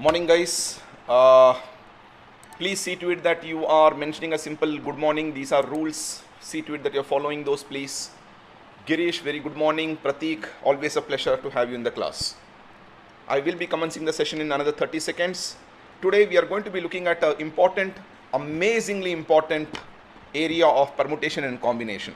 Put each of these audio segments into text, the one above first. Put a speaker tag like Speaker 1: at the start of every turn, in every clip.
Speaker 1: Morning, guys. Please see to it that you are mentioning a simple good morning. These are rules. See to it that you're following those, please. Girish, very good morning. Pratik, always a pleasure to have you in the class. I will be commencing the session in another 30 seconds. Today, we are going to be looking at an important, amazingly important area of permutation and combination.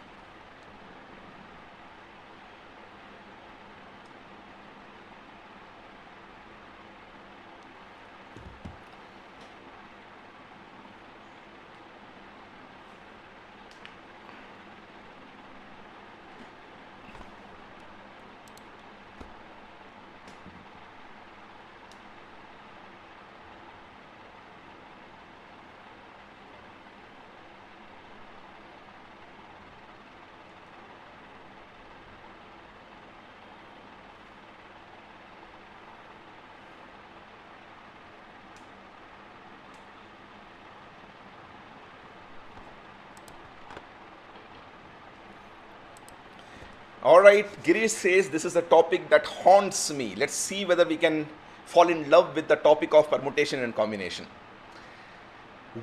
Speaker 1: Alright, Girish says this is a topic that haunts me. Let's see whether we can fall in love with the topic of permutation and combination.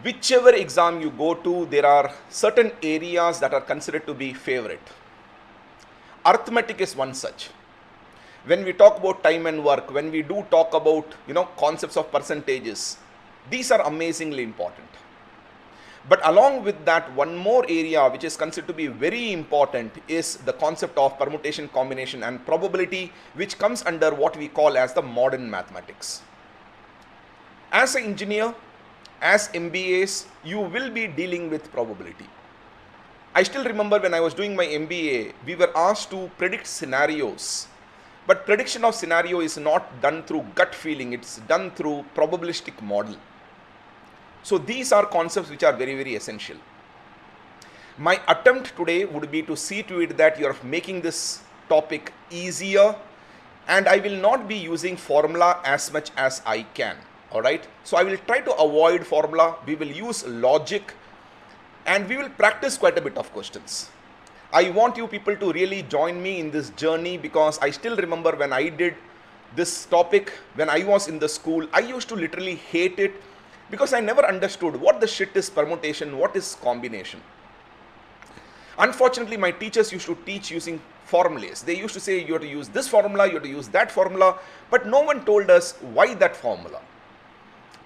Speaker 1: Whichever exam you go to, there are certain areas that are considered to be favorite. Arithmetic is one such. When we talk about time and work, when we do talk about concepts of percentages, these are amazingly important. But along with that, one more area which is considered to be very important is the concept of permutation, combination and probability, which comes under what we call as the modern mathematics. As an engineer, as MBAs, you will be dealing with probability. I still remember when I was doing my MBA, we were asked to predict scenarios. But prediction of scenario is not done through gut feeling, it's done through probabilistic model. So these are concepts which are very, very essential. My attempt today would be to see to it that you are making this topic easier, and I will not be using formula as much as I can. Alright, so I will try to avoid formula. We will use logic and we will practice quite a bit of questions. I want you people to really join me in this journey, because I still remember when I did this topic, when I was in the school, I used to literally hate it, because I never understood what the shit is permutation, what is combination. Unfortunately, my teachers used to teach using formulas. They used to say you have to use this formula, you have to use that formula, but no one told us why that formula.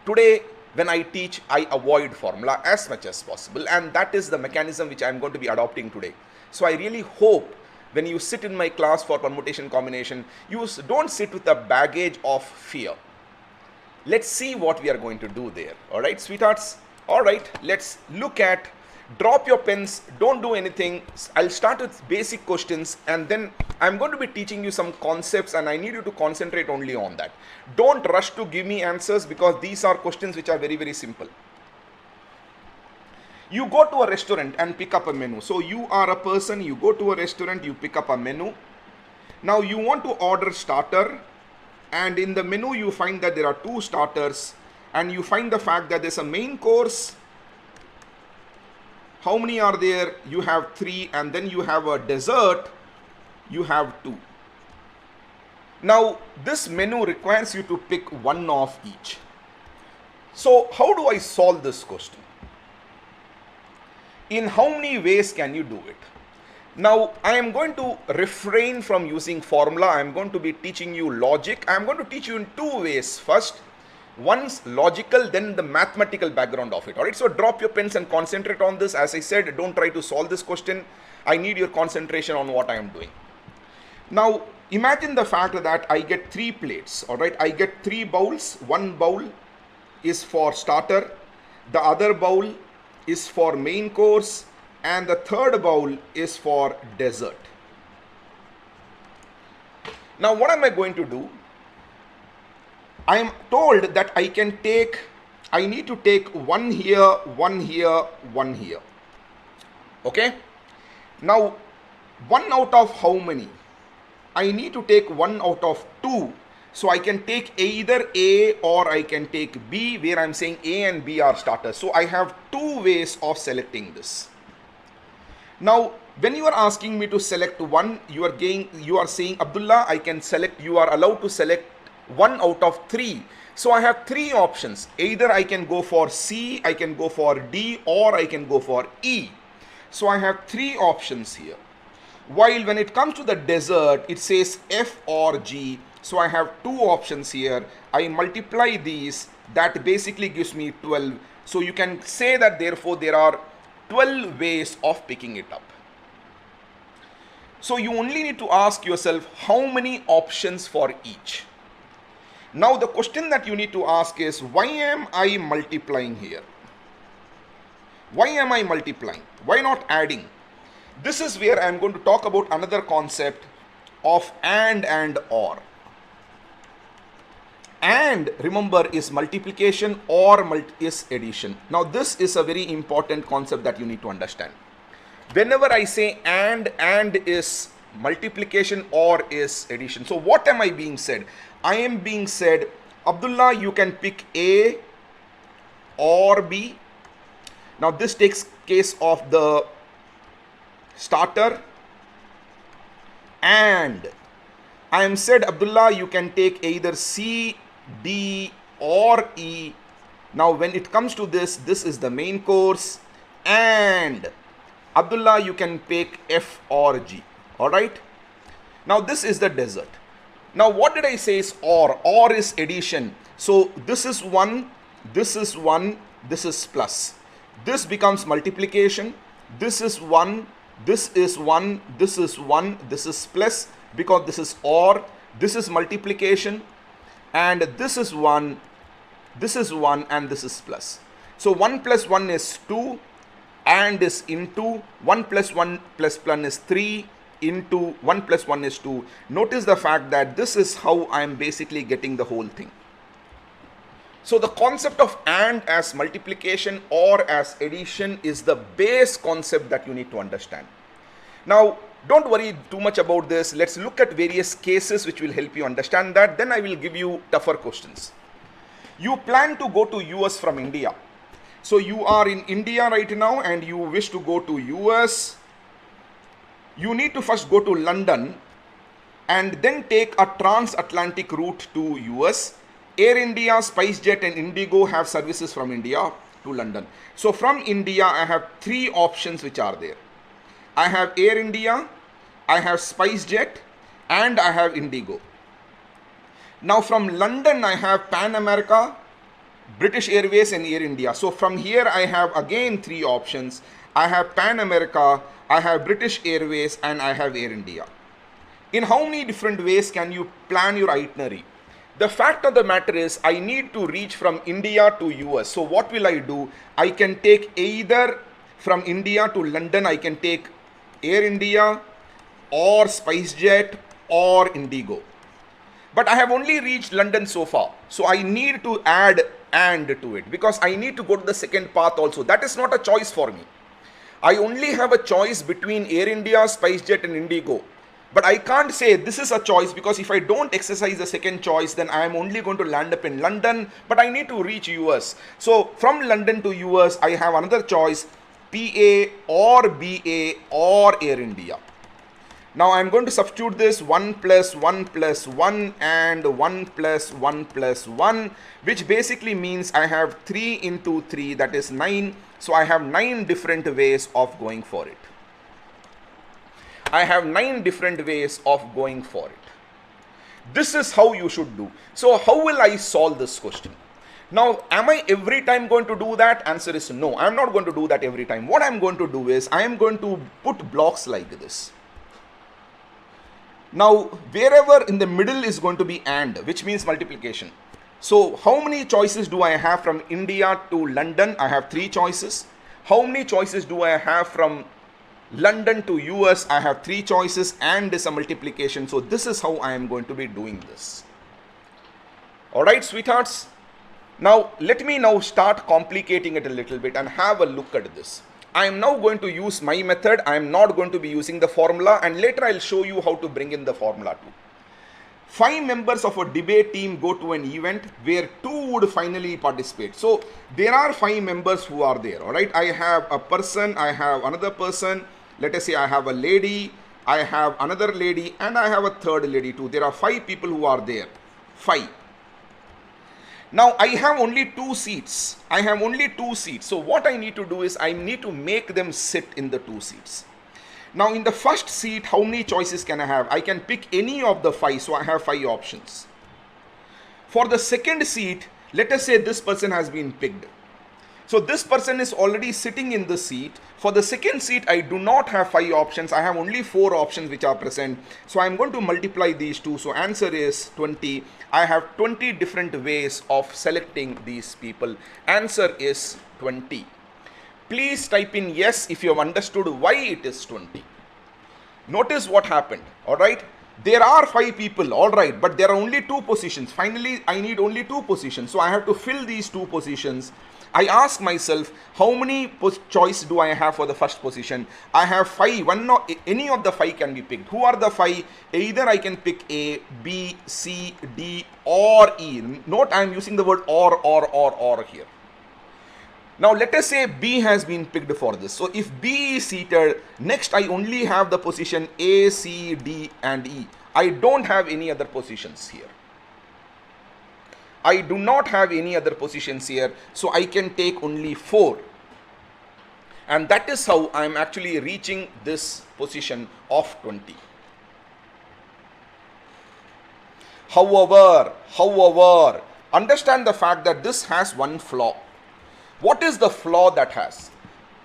Speaker 1: Today, when I teach, I avoid formula as much as possible, and that is the mechanism which I am going to be adopting today. So I really hope when you sit in my class for permutation combination, you don't sit with a baggage of fear. Let's see what we are going to do there. Alright, sweethearts? Alright, let's look at, drop your pens, don't do anything. I'll start with basic questions, and then I'm going to be teaching you some concepts, and I need you to concentrate only on that. Don't rush to give me answers, because these are questions which are very, very simple. You go to a restaurant and pick up a menu. So you are a person, you go to a restaurant, you pick up a menu. Now you want to order starter, and in the menu you find that there are two starters, and you find the fact that there's a main course. How many are there? You have 3, and then you have a dessert, you have 2. Now this menu requires you to pick one of each. So how do I solve this question? In how many ways can you do it? Now, I am going to refrain from using formula. I am going to be teaching you logic. I am going to teach you in 2 ways. First, one's logical, then the mathematical background of it. Alright, so drop your pens and concentrate on this. As I said, don't try to solve this question. I need your concentration on what I am doing. Now, imagine the fact that I get 3 plates. Alright, I get 3 bowls. One bowl is for starter. The other bowl is for main course, and the third bowl is for dessert. Now what am I going to do? I am told that I need to take one here, one here, one here. Okay? Now 1 out of how many? I need to take 1 out of 2. So I can take either A or I can take B, where I'm saying A and B are starters. So I have 2 ways of selecting this. Now, when you are asking me to select one, you are saying, Abdullah, I can select, you are allowed to select 1 out of 3. So I have three options. Either I can go for C, I can go for D, or I can go for E. So I have three options here. While when it comes to the desert, it says F or G. So I have two options here. I multiply these. That basically gives me 12. So you can say that therefore there are 12 ways of picking it up. So you only need to ask yourself how many options for each. Now the question that you need to ask is, why am I multiplying here? Why am I multiplying? Why not adding? This is where I am going to talk about another concept of and or. And remember is multiplication, or is addition. Now this is a very important concept that you need to understand. Whenever I say and is multiplication, or is addition. So what am I being said? I am being said, Abdullah, you can pick A or B. Now this takes case of the starter. And I am said, Abdullah, you can take either C, D, or E. Now when it comes to this is the main course. And Abdullah, you can pick F or G. Alright. Now this is the desert. Now what did I say is or? Or is addition. So this is 1, this is 1, this is plus. This becomes multiplication. This is 1, this is 1, this is 1, this is plus, because this is or. This is multiplication. And this is 1, this is 1, and this is plus. So 1 plus 1 is 2, and is into 1 plus 1 plus 1 is 3, into 1 plus 1 is 2. Notice the fact that this is how I am basically getting the whole thing. So the concept of and as multiplication or as addition is the base concept that you need to understand. Now don't worry too much about this. Let's look at various cases which will help you understand that. Then I will give you tougher questions. You plan to go to US from India. So you are in India right now and you wish to go to US. You need to first go to London and then take a transatlantic route to US. Air India, SpiceJet and Indigo have services from India to London. So from India, I have three options which are there. I have Air India, I have SpiceJet, and I have Indigo. Now from London, I have Pan America, British Airways and Air India. So from here, I have again three options. I have Pan America, I have British Airways, and I have Air India. In how many different ways can you plan your itinerary? The fact of the matter is, I need to reach from India to US. So what will I do? I can take either from India to London, I can take Air India or SpiceJet or Indigo. But I have only reached London so far. So I need to add and to it because I need to go to the second path also. That is not a choice for me. I only have a choice between Air India, SpiceJet and Indigo. But I can't say this is a choice because if I don't exercise the second choice, then I am only going to land up in London, but I need to reach US. So from London to US, I have another choice, PA or BA or Air India. Now I am going to substitute this 1 plus 1 plus 1 and 1 plus 1 plus 1, which basically means I have 3 into 3, that is 9. So I have 9 different ways of going for it. I have 9 different ways of going for it. This is how you should do. So how will I solve this question? Now, am I every time going to do that? Answer is no. I am not going to do that every time. What I am going to do is I am going to put blocks like this. Now, wherever in the middle is going to be and, which means multiplication. So how many choices do I have from India to London? I have 3 choices. How many choices do I have from London to US? I have 3 choices and is a multiplication. So this is how I am going to be doing this. Alright, sweethearts. Now let me now start complicating it a little bit and have a look at this. I am now going to use my method. I am not going to be using the formula, and later I will show you how to bring in the formula too. 5 members of a debate team go to an event where 2 would finally participate. So there are 5 members who are there. Alright, I have a person, I have another person. Let us say I have a lady, I have another lady, and I have a third lady too. There are 5 people who are there. 5. Now I have only 2 seats. I have only 2 seats. So what I need to do is I need to make them sit in the 2 seats. Now in the first seat, how many choices can I have? I can pick any of the 5. So I have 5 options. For the second seat, let us say this person has been picked. So this person is already sitting in the seat. For the second seat, I do not have 5 options. I have only 4 options which are present. So I'm going to multiply these two. So answer is 20. I have 20 different ways of selecting these people. Answer is 20. Please type in yes if you have understood why it is 20. Notice what happened. All right. There are 5 people, all right, but there are only 2 positions. Finally, I need only 2 positions. So I have to fill these 2 positions. I ask myself, how many choice do I have for the first position? I have 5. Any of the 5 can be picked. Who are the 5? Either I can pick A, B, C, D, or E. Note I am using the word or here. Now let us say B has been picked for this. So if B is seated, next I only have the position A, C, D and E. I don't have any other positions here. I do not have any other positions here. So I can take only 4. And that is how I am actually reaching this position of 20. However, understand the fact that this has one flaw. What is the flaw that has?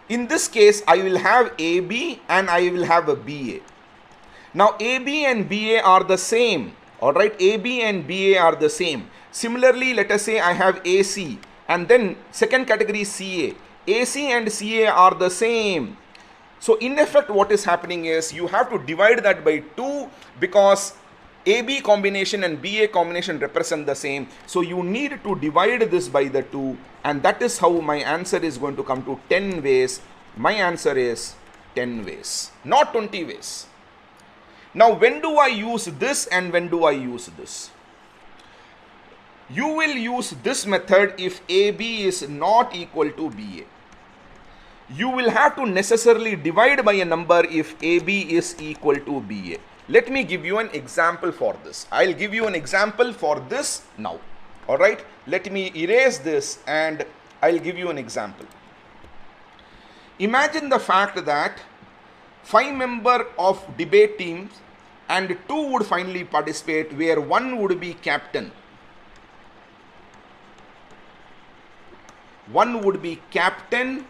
Speaker 1: In this case, I will have AB and I will have a BA. Now, AB and BA are the same. All right, AB and BA are the same. Similarly, let us say I have AC and then second category CA. AC and CA are the same. So, in effect, what is happening is you have to divide that by 2 because AB combination and BA combination represent the same. So you need to divide this by the 2, and that is how my answer is going to come to 10 ways. My answer is 10 ways, not 20 ways. Now when do I use this and when do I use this? You will use this method if AB is not equal to BA. You will have to necessarily divide by a number if AB is equal to BA. Let me give you an example for this. I'll give you an example for this now. All right. Let me erase this and I'll give you an example. Imagine the fact that 5 members of debate teams and 2 would finally participate, where 1 would be captain. 1 would be captain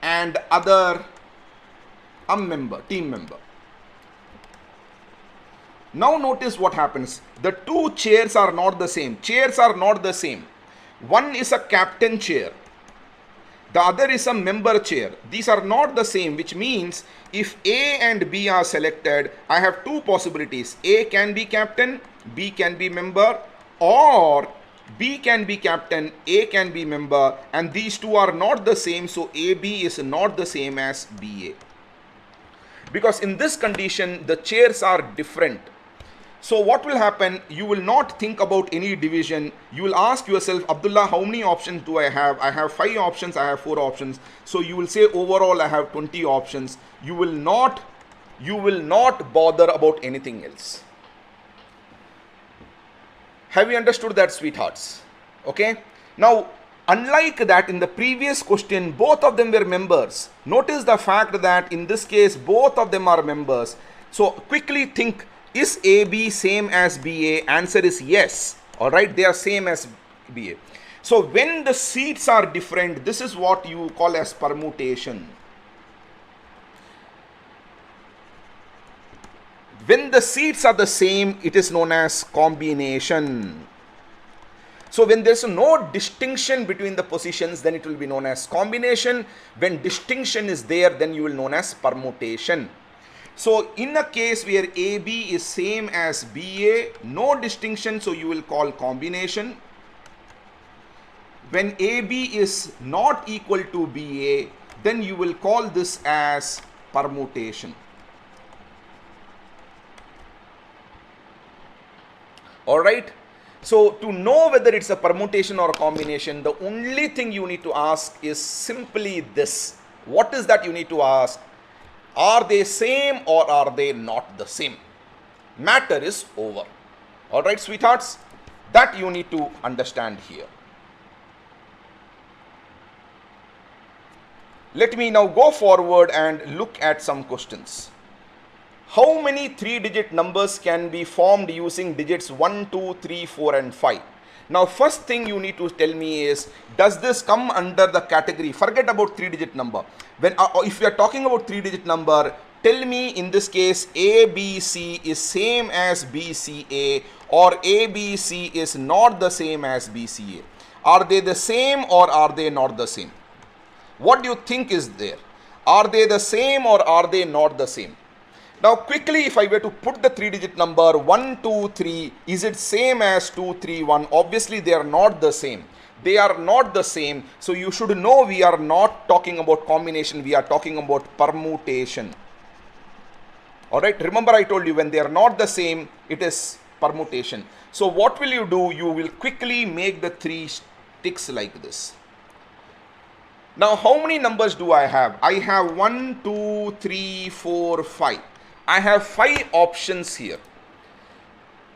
Speaker 1: and other a member, team member. Now notice what happens. The 2 chairs are not the same. Chairs are not the same. One is a captain chair. The other is a member chair. These are not the same, which means if A and B are selected, I have 2 possibilities. A can be captain, B can be member, or B can be captain, A can be member, and these 2 are not the same. So AB is not the same as BA. Because in this condition, the chairs are different. So what will happen? You will not think about any division. You will ask yourself, Abdullah, how many options do I have? I have 5 options. I have 4 options. So you will say overall I have 20 options. You will not bother about anything else. Have you understood that, sweethearts? Okay. Now, unlike that, in the previous question, both of them were members. Notice the fact that in this case, both of them are members. So quickly think, is AB same as BA? Answer is yes. All right, they are same as BA. So when the seats are different, this is what you call as permutation. When the seats are the same, it is known as combination. So when there's no distinction between the positions, then it will be known as combination. When distinction is there, then you will known as permutation. So in a case where AB is same as BA, no distinction, so you will call combination. When AB is not equal to BA, then you will call this as permutation. All right. So to know whether it's a permutation or a combination, the only thing you need to ask is simply this. What is that you need to ask? Are they same or are they not the same? Matter is over. All right, sweethearts. That you need to understand here. Let me now go forward and look at some questions. How many 3-digit numbers can be formed using digits 1, 2, 3, 4 and 5? Now first thing you need to tell me is, does this come under the category, forget about 3-digit number. When if you are talking about 3-digit number, tell me in this case ABC is same as BCA or ABC is not the same as BCA. Are they the same or are they not the same? What do you think is there? Are they the same or are they not the same? Now quickly, if I were to put the 3-digit number 1, 2, 3, is it same as 2, 3, 1? Obviously they are not the same. They are not the same. So you should know we are not talking about combination. We are talking about permutation. Alright, remember I told you when they are not the same, it is permutation. So what will you do? You will quickly make the 3 ticks like this. Now how many numbers do I have? I have 1, 2, 3, 4, 5. I have 5 options here.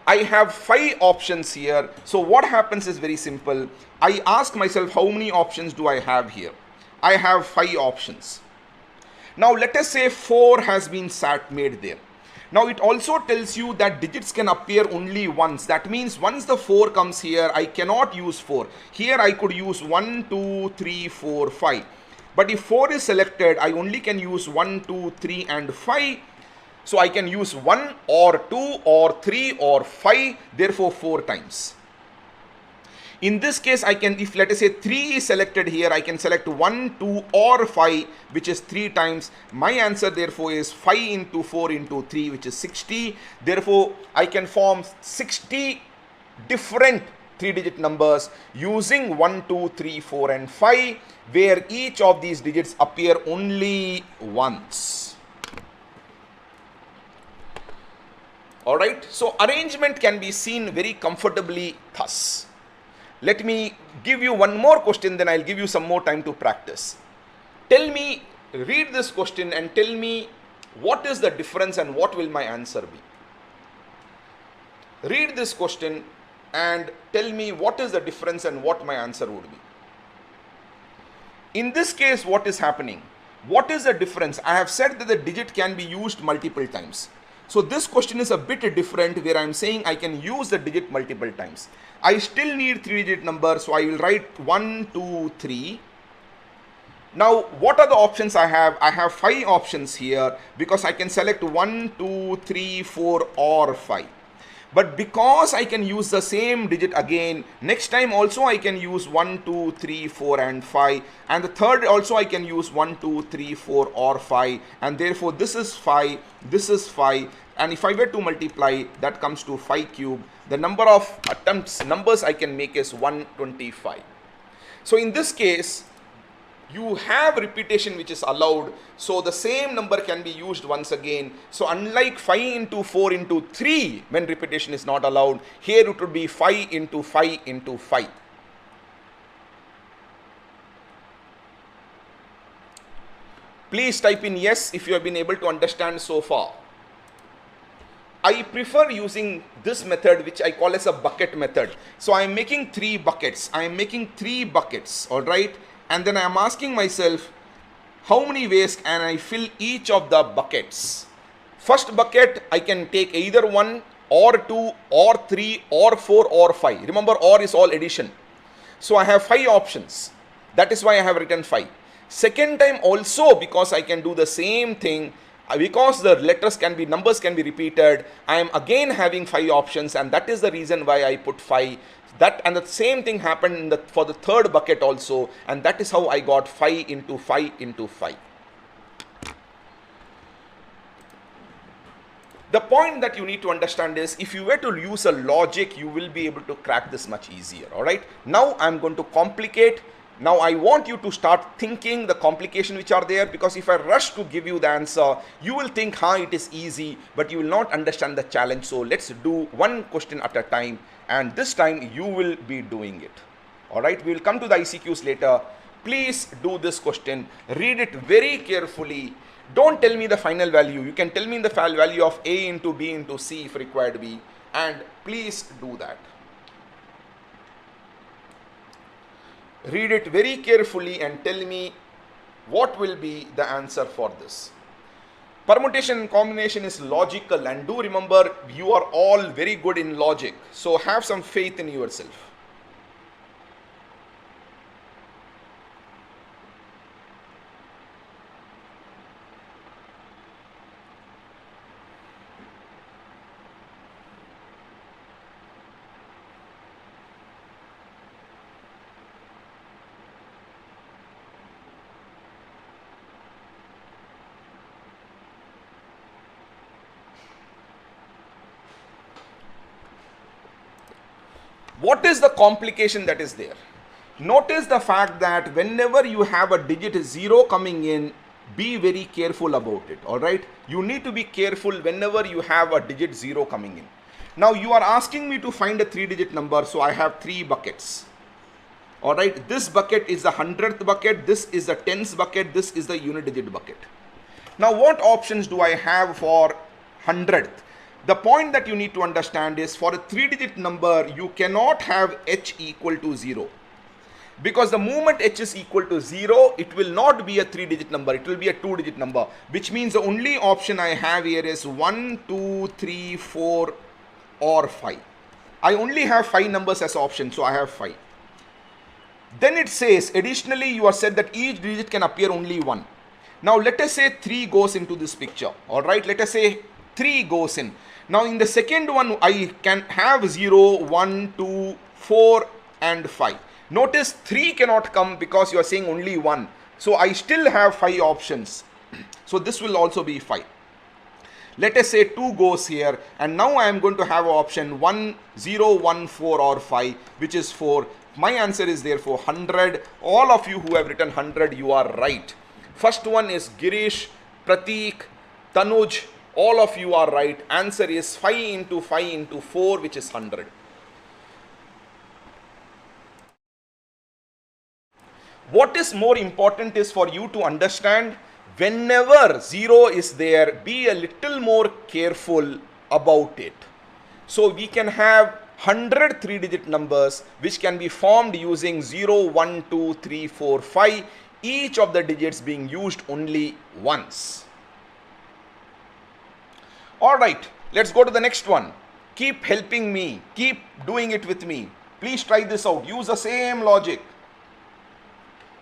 Speaker 1: I have 5 options here. So what happens is very simple. I ask myself, how many options do I have here? I have 5 options. Now let us say 4 has been made there. Now it also tells you that digits can appear only once. That means once the 4 comes here, I cannot use 4. Here I could use 1, 2, 3, 4, 5. But if 4 is selected, I only can use 1, 2, 3 and 5. So I can use 1 or 2 or 3 or 5, therefore 4 times. In this case, I can, if let us say 3 is selected here, I can select 1, 2 or 5, which is 3 times. My answer therefore is 5 into 4 into 3, which is 60. Therefore, I can form 60 different 3-digit numbers using 1, 2, 3, 4 and 5, where each of these digits appear only once. Alright, so arrangement can be seen very comfortably thus. Let me give you one more question, then I'll give you some more time to practice. Tell me, read this question and tell me what is the difference and what will my answer be. Read this question and tell me what is the difference and what my answer would be. In this case, what is happening? What is the difference? I have said that the digit can be used multiple times. So this question is a bit different, where I am saying I can use the digit multiple times. I still need 3-digit number, so I will write 1, 2, 3. Now what are the options I have? I have 5 options here because I can select 1, 2, 3, 4 or 5. But because I can use the same digit again, next time also I can use 1, 2, 3, 4 and 5, and the third also I can use 1, 2, 3, 4 or 5, and therefore this is 5, this is 5, and if I were to multiply, that comes to 5 cube. The number of numbers I can make is 125. So in this case, you have repetition which is allowed, so the same number can be used once again. So unlike 5 into 4 into 3 when repetition is not allowed, here it would be 5 into 5 into 5. Please type in yes if you have been able to understand so far. I prefer using this method, which I call as a bucket method. So I am making 3 buckets. I am making 3 buckets, alright? And then I am asking myself, how many ways can I fill each of the buckets? First bucket, I can take either 1 or 2 or 3 or 4 or 5. Remember, or is all addition. So I have 5 options. That is why I have written 5. Second time also, because I can do the same thing, because the numbers can be repeated, I am again having 5 options, and that is the reason why I put 5. That and the same thing happened for the third bucket also, and that is how I got 5 into 5 into 5. The point that you need to understand is, if you were to use a logic, you will be able to crack this much easier. Alright, now I am going to complicate. Now I want you to start thinking the complication which are there, because if I rush to give you the answer, you will think it is easy, but you will not understand the challenge. So let's do one question at a time, and this time you will be doing it. Alright, we will come to the ICQs later. Please do this question, read it very carefully. Don't tell me the final value. You can tell me the value of A into B into C if required be, and please do that. Read it very carefully and tell me what will be the answer for this. Permutation and combination is logical, and do remember you are all very good in logic. So have some faith in yourself. What is the complication that is there? Notice the fact that whenever you have a digit 0 coming in, be very careful about it, alright? You need to be careful whenever you have a digit 0 coming in. Now you are asking me to find a 3-digit number, so I have 3 buckets. Alright, this bucket is the 100th bucket, this is the tens bucket, this is the unit digit bucket. Now what options do I have for 100th? The point that you need to understand is for a 3-digit number, you cannot have h equal to 0. Because the moment h is equal to 0, it will not be a 3-digit number, it will be a 2-digit number. Which means the only option I have here is 1, 2, 3, 4 or 5. I only have 5 numbers as option, so I have 5. Then it says, additionally you are said that each digit can appear only 1. Now let us say 3 goes into this picture, alright, let us say 3 goes in. Now in the second one I can have 0, 1, 2, 4 and 5. Notice 3 cannot come because you are saying only 1. So I still have 5 options. So this will also be 5. Let us say 2 goes here, and now I am going to have option 1, 0, 1, 4 or 5, which is 4. My answer is therefore 100. All of you who have written 100, you are right. First one is Girish, Prateek, Tanuj. All of you are right. Answer is 5 into 5 into 4, which is 100. What is more important is for you to understand, whenever 0 is there, be a little more careful about it. So we can have 100 3-digit numbers which can be formed using 0, 1, 2, 3, 4, 5, each of the digits being used only once. Alright, let's go to the next one. Keep helping me, keep doing it with me. Please try this out. Use the same logic.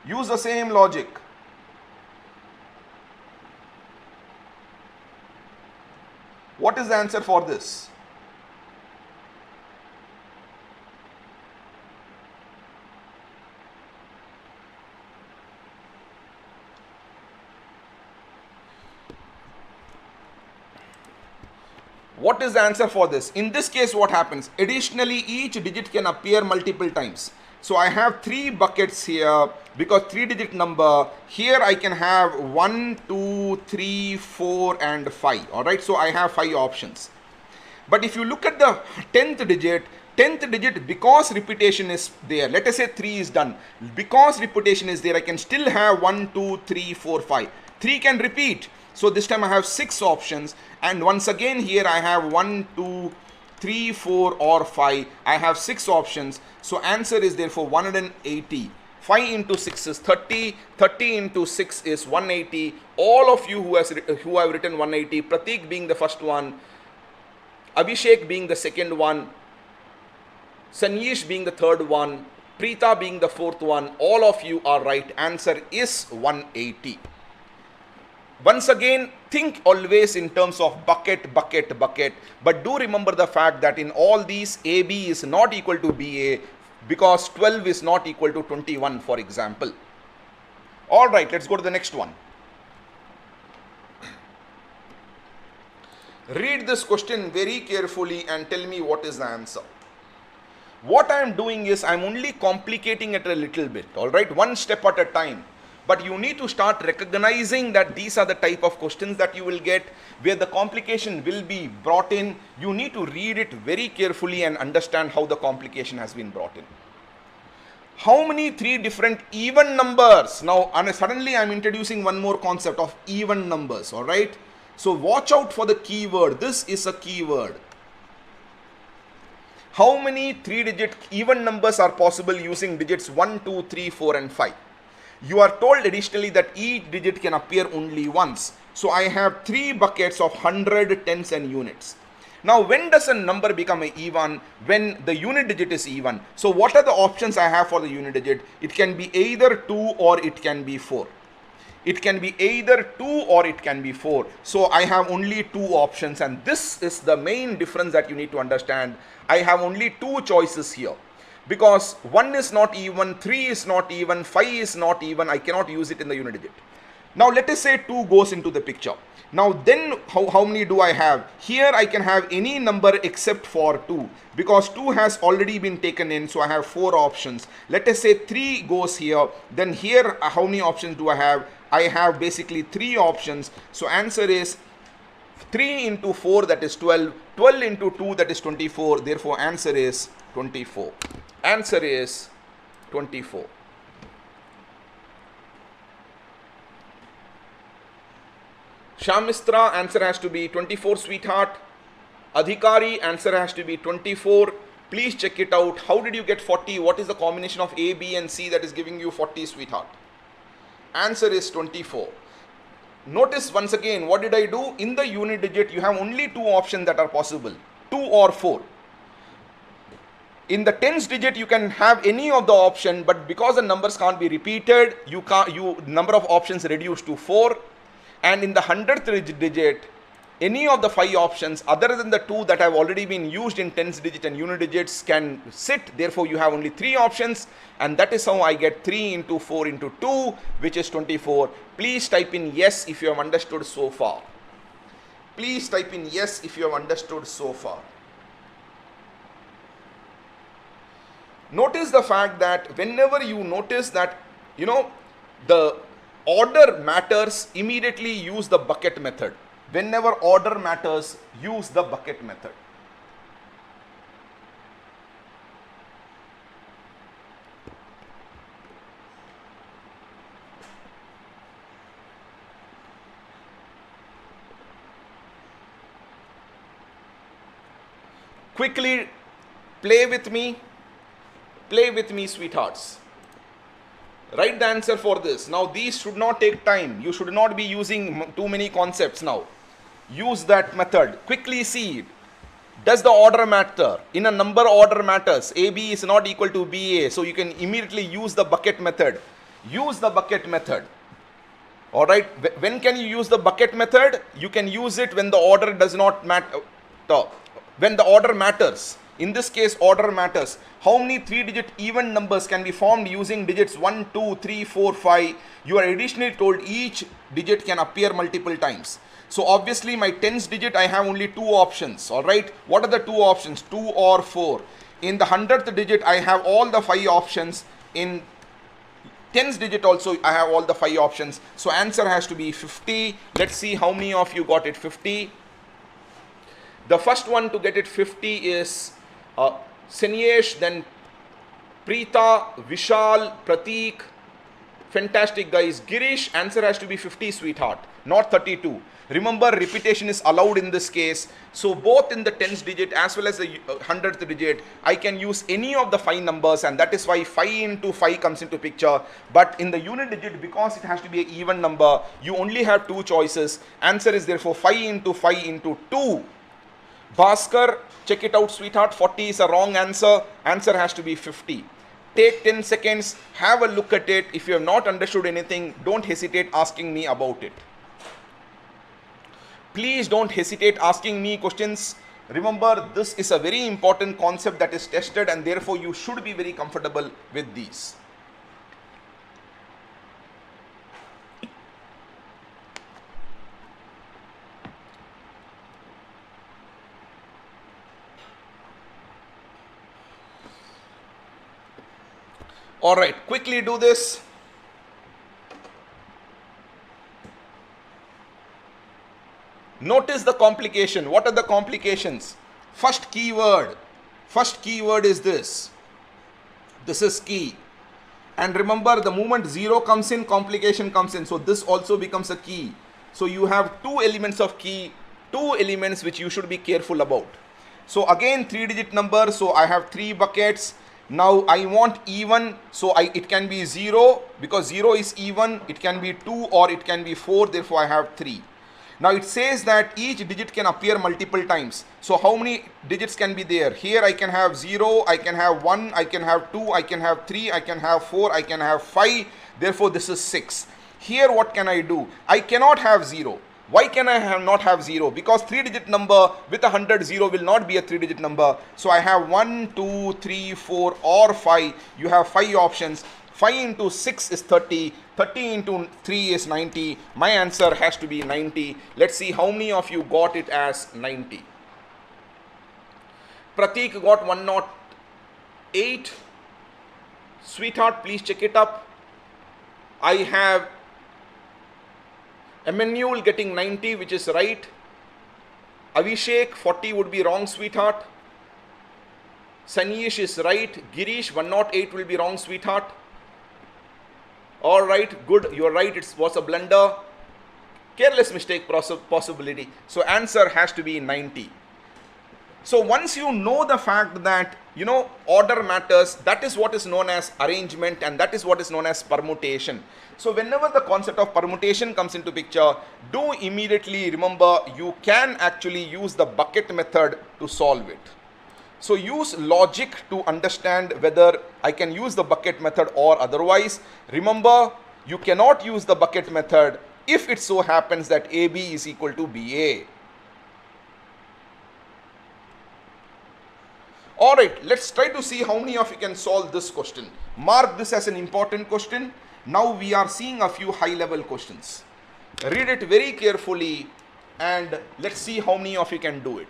Speaker 1: Use the same logic. What is the answer for this? What is the answer for this? In this case, what happens? Additionally, each digit can appear multiple times. So I have 3 buckets here because 3-digit number. Here I can have 1, 2, 3, 4 and 5. Alright, so I have 5 options. But if you look at the 10th digit, because repetition is there, let us say 3 is done. Because repetition is there, I can still have 1, 2, 3, 4, 5. 3 can repeat. So this time I have 6 options, and once again here I have 1, 2, 3, 4 or 5. I have 6 options. So answer is therefore 180. 5 into 6 is 30. 30 into 6 is 180. All of you who have written 180, Prateek being the first one, Abhishek being the second one, Sanyesh being the third one, Preeta being the fourth one, all of you are right. Answer is 180. Once again, think always in terms of bucket, bucket, bucket. But do remember the fact that in all these, AB is not equal to BA because 12 is not equal to 21, for example. Alright, let's go to the next one. Read this question very carefully and tell me what is the answer. What I am doing is I am only complicating it a little bit, alright, one step at a time. But you need to start recognizing that these are the type of questions that you will get where the complication will be brought in. You need to read it very carefully and understand how the complication has been brought in. How many 3 different even numbers? Now suddenly I am introducing one more concept of even numbers, alright. So watch out for the keyword. This is a keyword. How many 3-digit even numbers are possible using digits 1, 2, 3, 4 and 5? You are told additionally that each digit can appear only once. So I have 3 buckets of 100, tens and units. Now when does a number become an even? When the unit digit is even. So what are the options I have for the unit digit? It can be either 2 or it can be 4. It can be either 2 or it can be 4. So I have only 2 options, and this is the main difference that you need to understand. I have only 2 choices here. Because 1 is not even, 3 is not even, 5 is not even, I cannot use it in the unit digit. Now let us say 2 goes into the picture. Now then how many do I have? Here I can have any number except for 2, because 2 has already been taken in, so I have 4 options. Let us say 3 goes here. Then here how many options do I have? I have basically 3 options. So answer is 3 into 4, that is 12. 12 into 2, that is 24. Therefore answer is 24. Answer is 24. Shamistra, answer has to be 24, sweetheart. Adhikari, answer has to be 24. Please check it out. How did you get 40? What is the combination of A, B and C that is giving you 40, sweetheart? Answer is 24. Notice once again, what did I do? In the unit digit, you have only 2 options that are possible, 2 or 4. In the tens digit, you can have any of the option, but because the numbers can't be repeated, number of options reduced to 4. And in the 100th digit, any of the 5 options other than the 2 that have already been used in tens digit and unit digits can sit. Therefore you have only 3 options, and that is how I get 3 into 4 into 2, which is 24. Please type in yes if you have understood so far. Please type in yes if you have understood so far. Notice the fact that whenever you notice that, the order matters, immediately use the bucket method. Whenever order matters, use the bucket method. Quickly play with me, sweethearts. Write the answer for this. Now these should not take time. You should not be using too many concepts now. Use that method. Quickly see. Does the order matter? In a number, order matters. AB is not equal to BA. So you can immediately use the bucket method. Use the bucket method. Alright. When can you use the bucket method? You can use it when the order does not matter. When the order matters. In this case, order matters. How many 3-digit even numbers can be formed using digits 1, 2, 3, 4, 5? You are additionally told each digit can appear multiple times. So obviously my tens digit, I have only 2 options. Alright. What are the 2 options? 2 or 4. In the 100th digit, I have all the 5 options. In tens digit also, I have all the 5 options. So answer has to be 50. Let's see how many of you got it 50. The first one to get it 50 is Senyesh, then Preeta, Vishal, Prateek. Fantastic guys. Girish, answer has to be 50, sweetheart, not 32. Remember, repetition is allowed in this case. So both in the tens digit as well as the 100th digit, I can use any of the 5 numbers, and that is why 5 into 5 comes into picture. But in the unit digit, because it has to be an even number, you only have 2 choices. Answer is therefore 5 into 5 into 2. Bhaskar, check it out, sweetheart. 40 is a wrong answer. Answer has to be 50. Take 10 seconds, have a look at it. If you have not understood anything, don't hesitate asking me about it. Please don't hesitate asking me questions. Remember, this is a very important concept that is tested, and therefore you should be very comfortable with these. Alright, quickly do this. Notice the complication. What are the complications? First keyword is this. This is key. And remember, the moment 0 comes in, complication comes in. So this also becomes a key. So you have 2 elements of key, 2 elements which you should be careful about. So again 3-digit number, so I have 3 buckets. Now I want even, so it can be 0 because 0 is even, it can be 2 or it can be 4, therefore I have 3. Now it says that each digit can appear multiple times. So how many digits can be there? Here I can have 0, I can have 1, I can have 2, I can have 3, I can have 4, I can have 5, therefore this is 6. Here what can I do? I cannot have 0. Why can I not have 0? Because 3-digit number with 100, 0 will not be a 3-digit number. So I have 1, 2, 3, 4 or 5. You have 5 options. 5 into 6 is 30. 30 into 3 is 90. My answer has to be 90. Let's see how many of you got it as 90. Pratik got 108. Sweetheart, please check it up. I have Emmanuel getting 90, which is right. Avishek, 40 would be wrong, sweetheart. Sanish is right. Girish, 108 will be wrong, sweetheart. Alright, good, you're right, it was a blunder. Careless mistake possibility. So answer has to be 90. So once you know the fact that, order matters, that is what is known as arrangement and that is what is known as permutation. So whenever the concept of permutation comes into picture, do immediately remember you can actually use the bucket method to solve it. So use logic to understand whether I can use the bucket method or otherwise. Remember, you cannot use the bucket method if it so happens that AB is equal to BA. Alright, let's try to see how many of you can solve this question. Mark this as an important question. Now we are seeing a few high level questions. Read it very carefully and let's see how many of you can do it.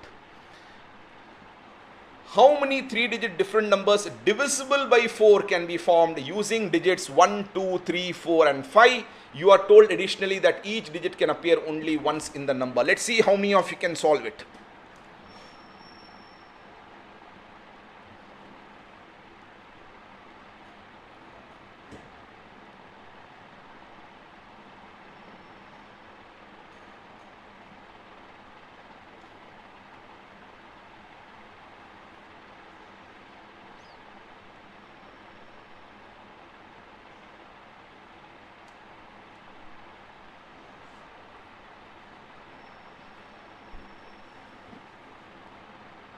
Speaker 1: How many 3-digit different numbers divisible by 4 can be formed using digits 1, 2, 3, 4 and 5? You are told additionally that each digit can appear only once in the number. Let's see how many of you can solve it.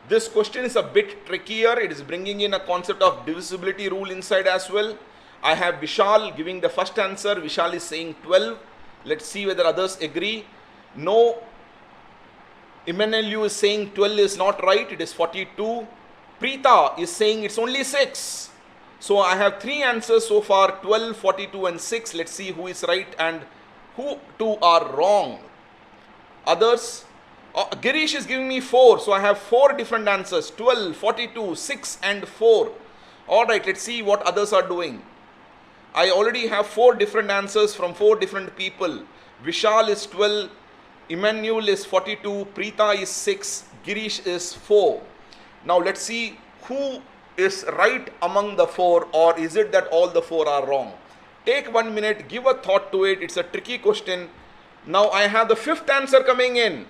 Speaker 1: This question is a bit trickier. It is bringing in a concept of divisibility rule inside as well. I have Vishal giving the first answer. Vishal is saying 12. Let's see whether others agree. No. Emmanuel is saying 12 is not right. It is 42. Preeta is saying it's only 6. So I have 3 answers so far, 12, 42 and 6. Let's see who is right and who 2 are wrong. Others? Girish is giving me 4, so I have 4 different answers, 12, 42, 6 and 4. Alright, let's see what others are doing. I already have 4 different answers from 4 different people. Vishal is 12, Emmanuel is 42, Preeta is 6, Girish is 4. Now let's see who is right among the 4, or is it that all the 4 are wrong. Take 1 minute, give a thought to it. It's a tricky question. Now I have the 5th answer coming in.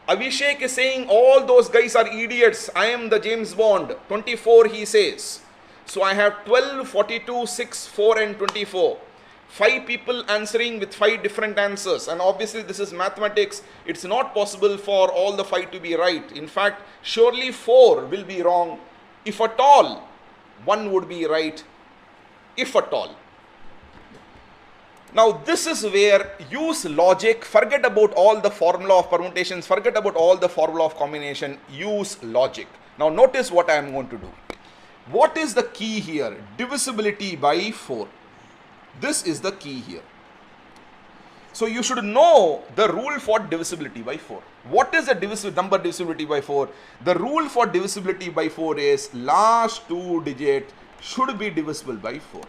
Speaker 1: Avishek is saying all those guys are idiots. I am the James Bond. 24 he says. So I have 12, 42, 6, 4 and 24. 5 people answering with 5 different answers. And obviously this is mathematics. It's not possible for all the 5 to be right. In fact, surely 4 will be wrong. If at all, 1 would be right. If at all. Now this is where use logic, forget about all the formula of permutations, forget about all the formula of combination, use logic. Now notice what I am going to do. What is the key here? Divisibility by 4. This is the key here. So you should know the rule for divisibility by 4. What is the number divisibility by 4? The rule for divisibility by 4 is last 2 digits should be divisible by 4.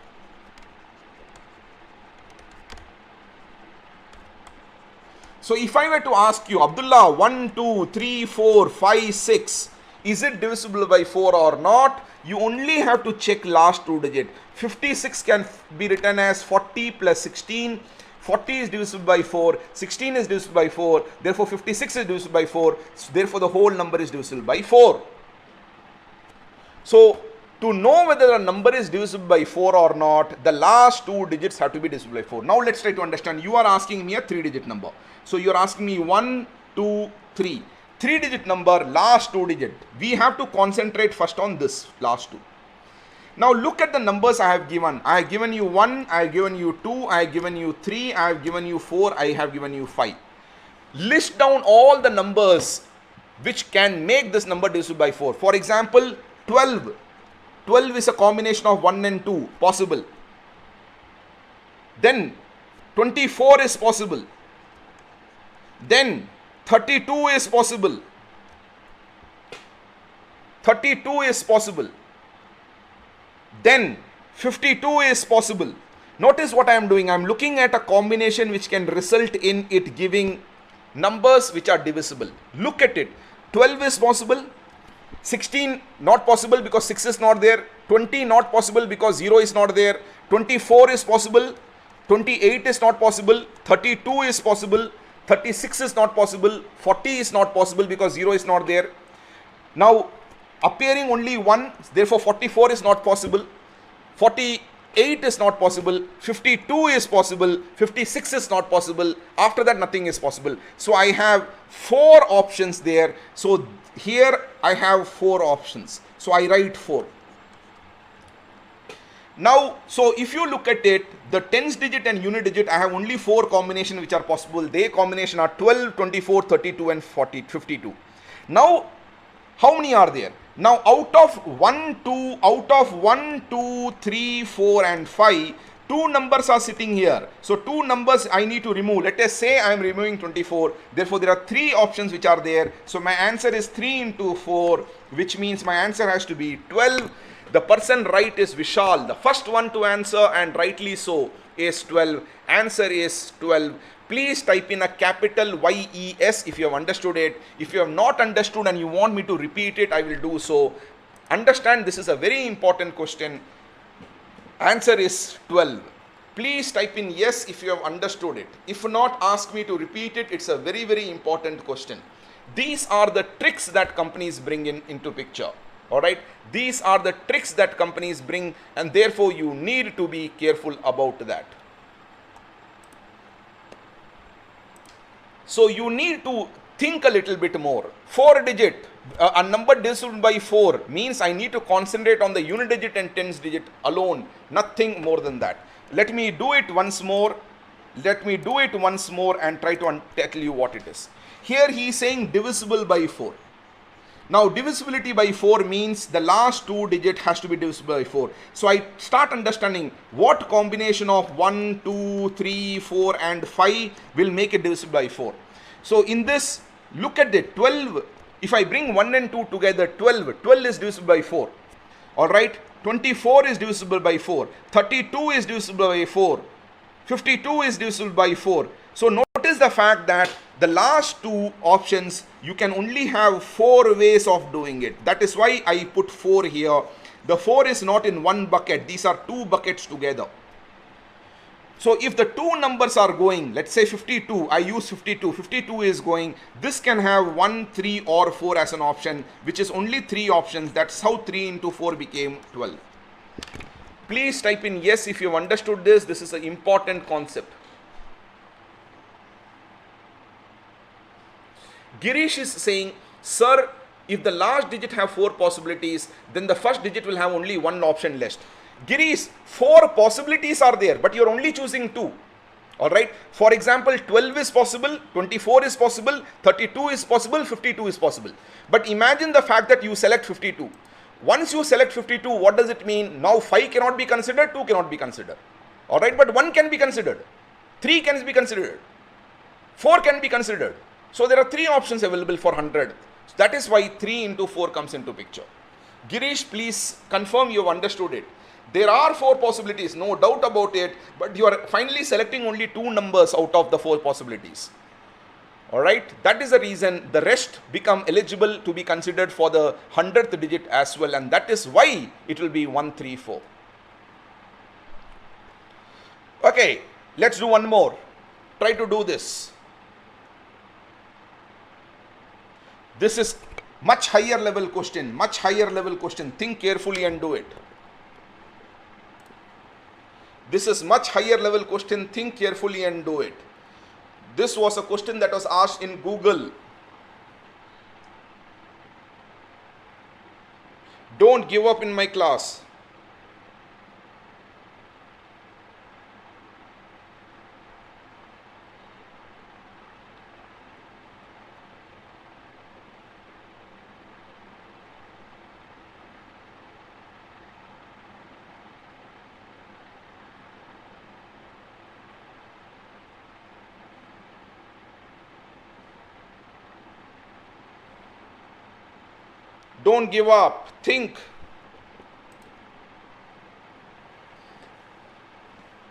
Speaker 1: So if I were to ask you, Abdullah, 1, 2, 3, 4, 5, 6, is it divisible by 4 or not? You only have to check last 2 digits. 56 can be written as 40 plus 16. 40 is divisible by 4. 16 is divisible by 4. Therefore, 56 is divisible by 4. Therefore, the whole number is divisible by 4. So to know whether a number is divisible by 4 or not, the last two digits have to be divisible by 4. Now let's try to understand. You are asking me a 3-digit number. So you are asking me 1, 2, 3. 3-digit number, last two digit. We have to concentrate first on this last two. Now look at the numbers I have given. I have given you 1, I have given you 2, I have given you 3, I have given you 4, I have given you 5. List down all the numbers which can make this number divisible by 4. For example, 12. 12 is a combination of 1 and 2, possible. Then 24 is possible. Then 32 is possible. 32 is possible. Then 52 is possible. Notice what I am doing. I am looking at a combination which can result in it giving numbers which are divisible. Look at it. 12 is possible. 16 not possible because 6 is not there. 20 not possible because 0 is not there. 24 is possible. 28 is not possible. 32 is possible. 36 is not possible. 40 is not possible because 0 is not there. Now appearing only 1, therefore 44 is not possible. 48 is not possible. 52 is possible. 56 is not possible. After that nothing is possible. So I have 4 options there. So here I have 4 options. So I write 4. Now, so if you look at it, the tens digit and unit digit, I have only 4 combinations which are possible. They combination are 12, 24, 32 and 52. Now, how many are there? Now, out of 1, 2, 3, 4 and 5, 2 numbers are sitting here. So 2 numbers I need to remove. Let us say I am removing 24. Therefore, there are 3 options which are there. So my answer is 3 into 4, which means my answer has to be 12. The person right is Vishal. The first one to answer, and rightly so, is 12. Answer is 12. Please type in a capital YES if you have understood it. If you have not understood and you want me to repeat it, I will do so. Understand, this is a very important question. Answer is 12. Please type in yes if you have understood it. If not, ask me to repeat it. It's a very, very important question. These are the tricks that companies bring into picture. Alright, these are the tricks that companies bring, and therefore you need to be careful about that. So you need to think a little bit more. 4 digit, a number divisible by 4 means I need to concentrate on the unit digit and tens digit alone, nothing more than that. Let me do it once more. Let me do it once more and try to tell you what it is. Here he is saying divisible by 4. Now divisibility by 4 means the last 2 digit has to be divisible by 4. So I start understanding what combination of 1, 2, 3, 4 and 5 will make it divisible by 4. So in this, look at it, 12, if I bring 1 and 2 together, 12 is divisible by 4. Alright, 24 is divisible by 4, 32 is divisible by 4, 52 is divisible by 4. So notice the fact that the last 2 options, you can only have 4 ways of doing it. That is why I put 4 here. The 4 is not in one bucket. These are 2 buckets together. So if the 2 numbers are going, let's say 52, I use 52. 52 is going. This can have 1, 3 or 4 as an option, which is only 3 options. That's how 3 into 4 became 12. Please type in yes if you have understood this. This is an important concept. Girish is saying, sir, if the last digit have 4 possibilities, then the first digit will have only 1 option left. Girish, 4 possibilities are there, but you are only choosing 2. Alright. For example, 12 is possible, 24 is possible, 32 is possible, 52 is possible. But imagine the fact that you select 52. Once you select 52, what does it mean? Now 5 cannot be considered, 2 cannot be considered. Alright, but 1 can be considered, 3 can be considered, 4 can be considered. So there are 3 options available for 100. So that is why 3 into 4 comes into picture. Girish, please confirm you have understood it. There are 4 possibilities, no doubt about it, but you are finally selecting only 2 numbers out of the 4 possibilities. Alright, that is the reason the rest become eligible to be considered for the 100th digit as well, and that is why it will be 134. Okay, let's do one more. Try to do this. This is Much higher level question, much higher level question. Think carefully and do it. This is much higher level question. Think carefully and do it. This was a question that was asked in Google. Don't give up in my class. Don't give up. Think.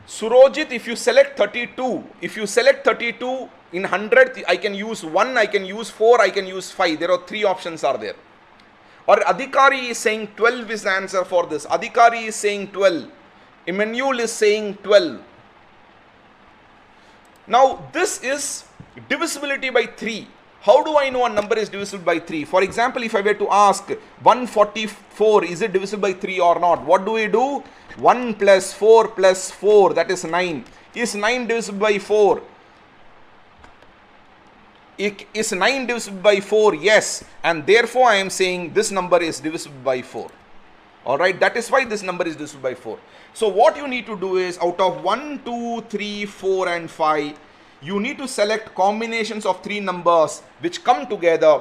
Speaker 1: Surojit, if you select 32, in 100, I can use 1, I can use 4, I can use 5. There are 3 options are there. Or Adhikari is saying 12 is the answer for this. Adhikari is saying 12. Emmanuel is saying 12. Now, this is divisibility by 3. How do I know a number is divisible by 3? For example, if I were to ask 144, is it divisible by 3 or not? What do we do? 1 plus 4 plus 4, that is 9. Is 9 divisible by 4? Is 9 divisible by 4? Yes. And therefore, I am saying this number is divisible by 4. Alright, that is why this number is divisible by 4. So, what you need to do is, out of 1, 2, 3, 4 and 5, you need to select combinations of 3 numbers which come together,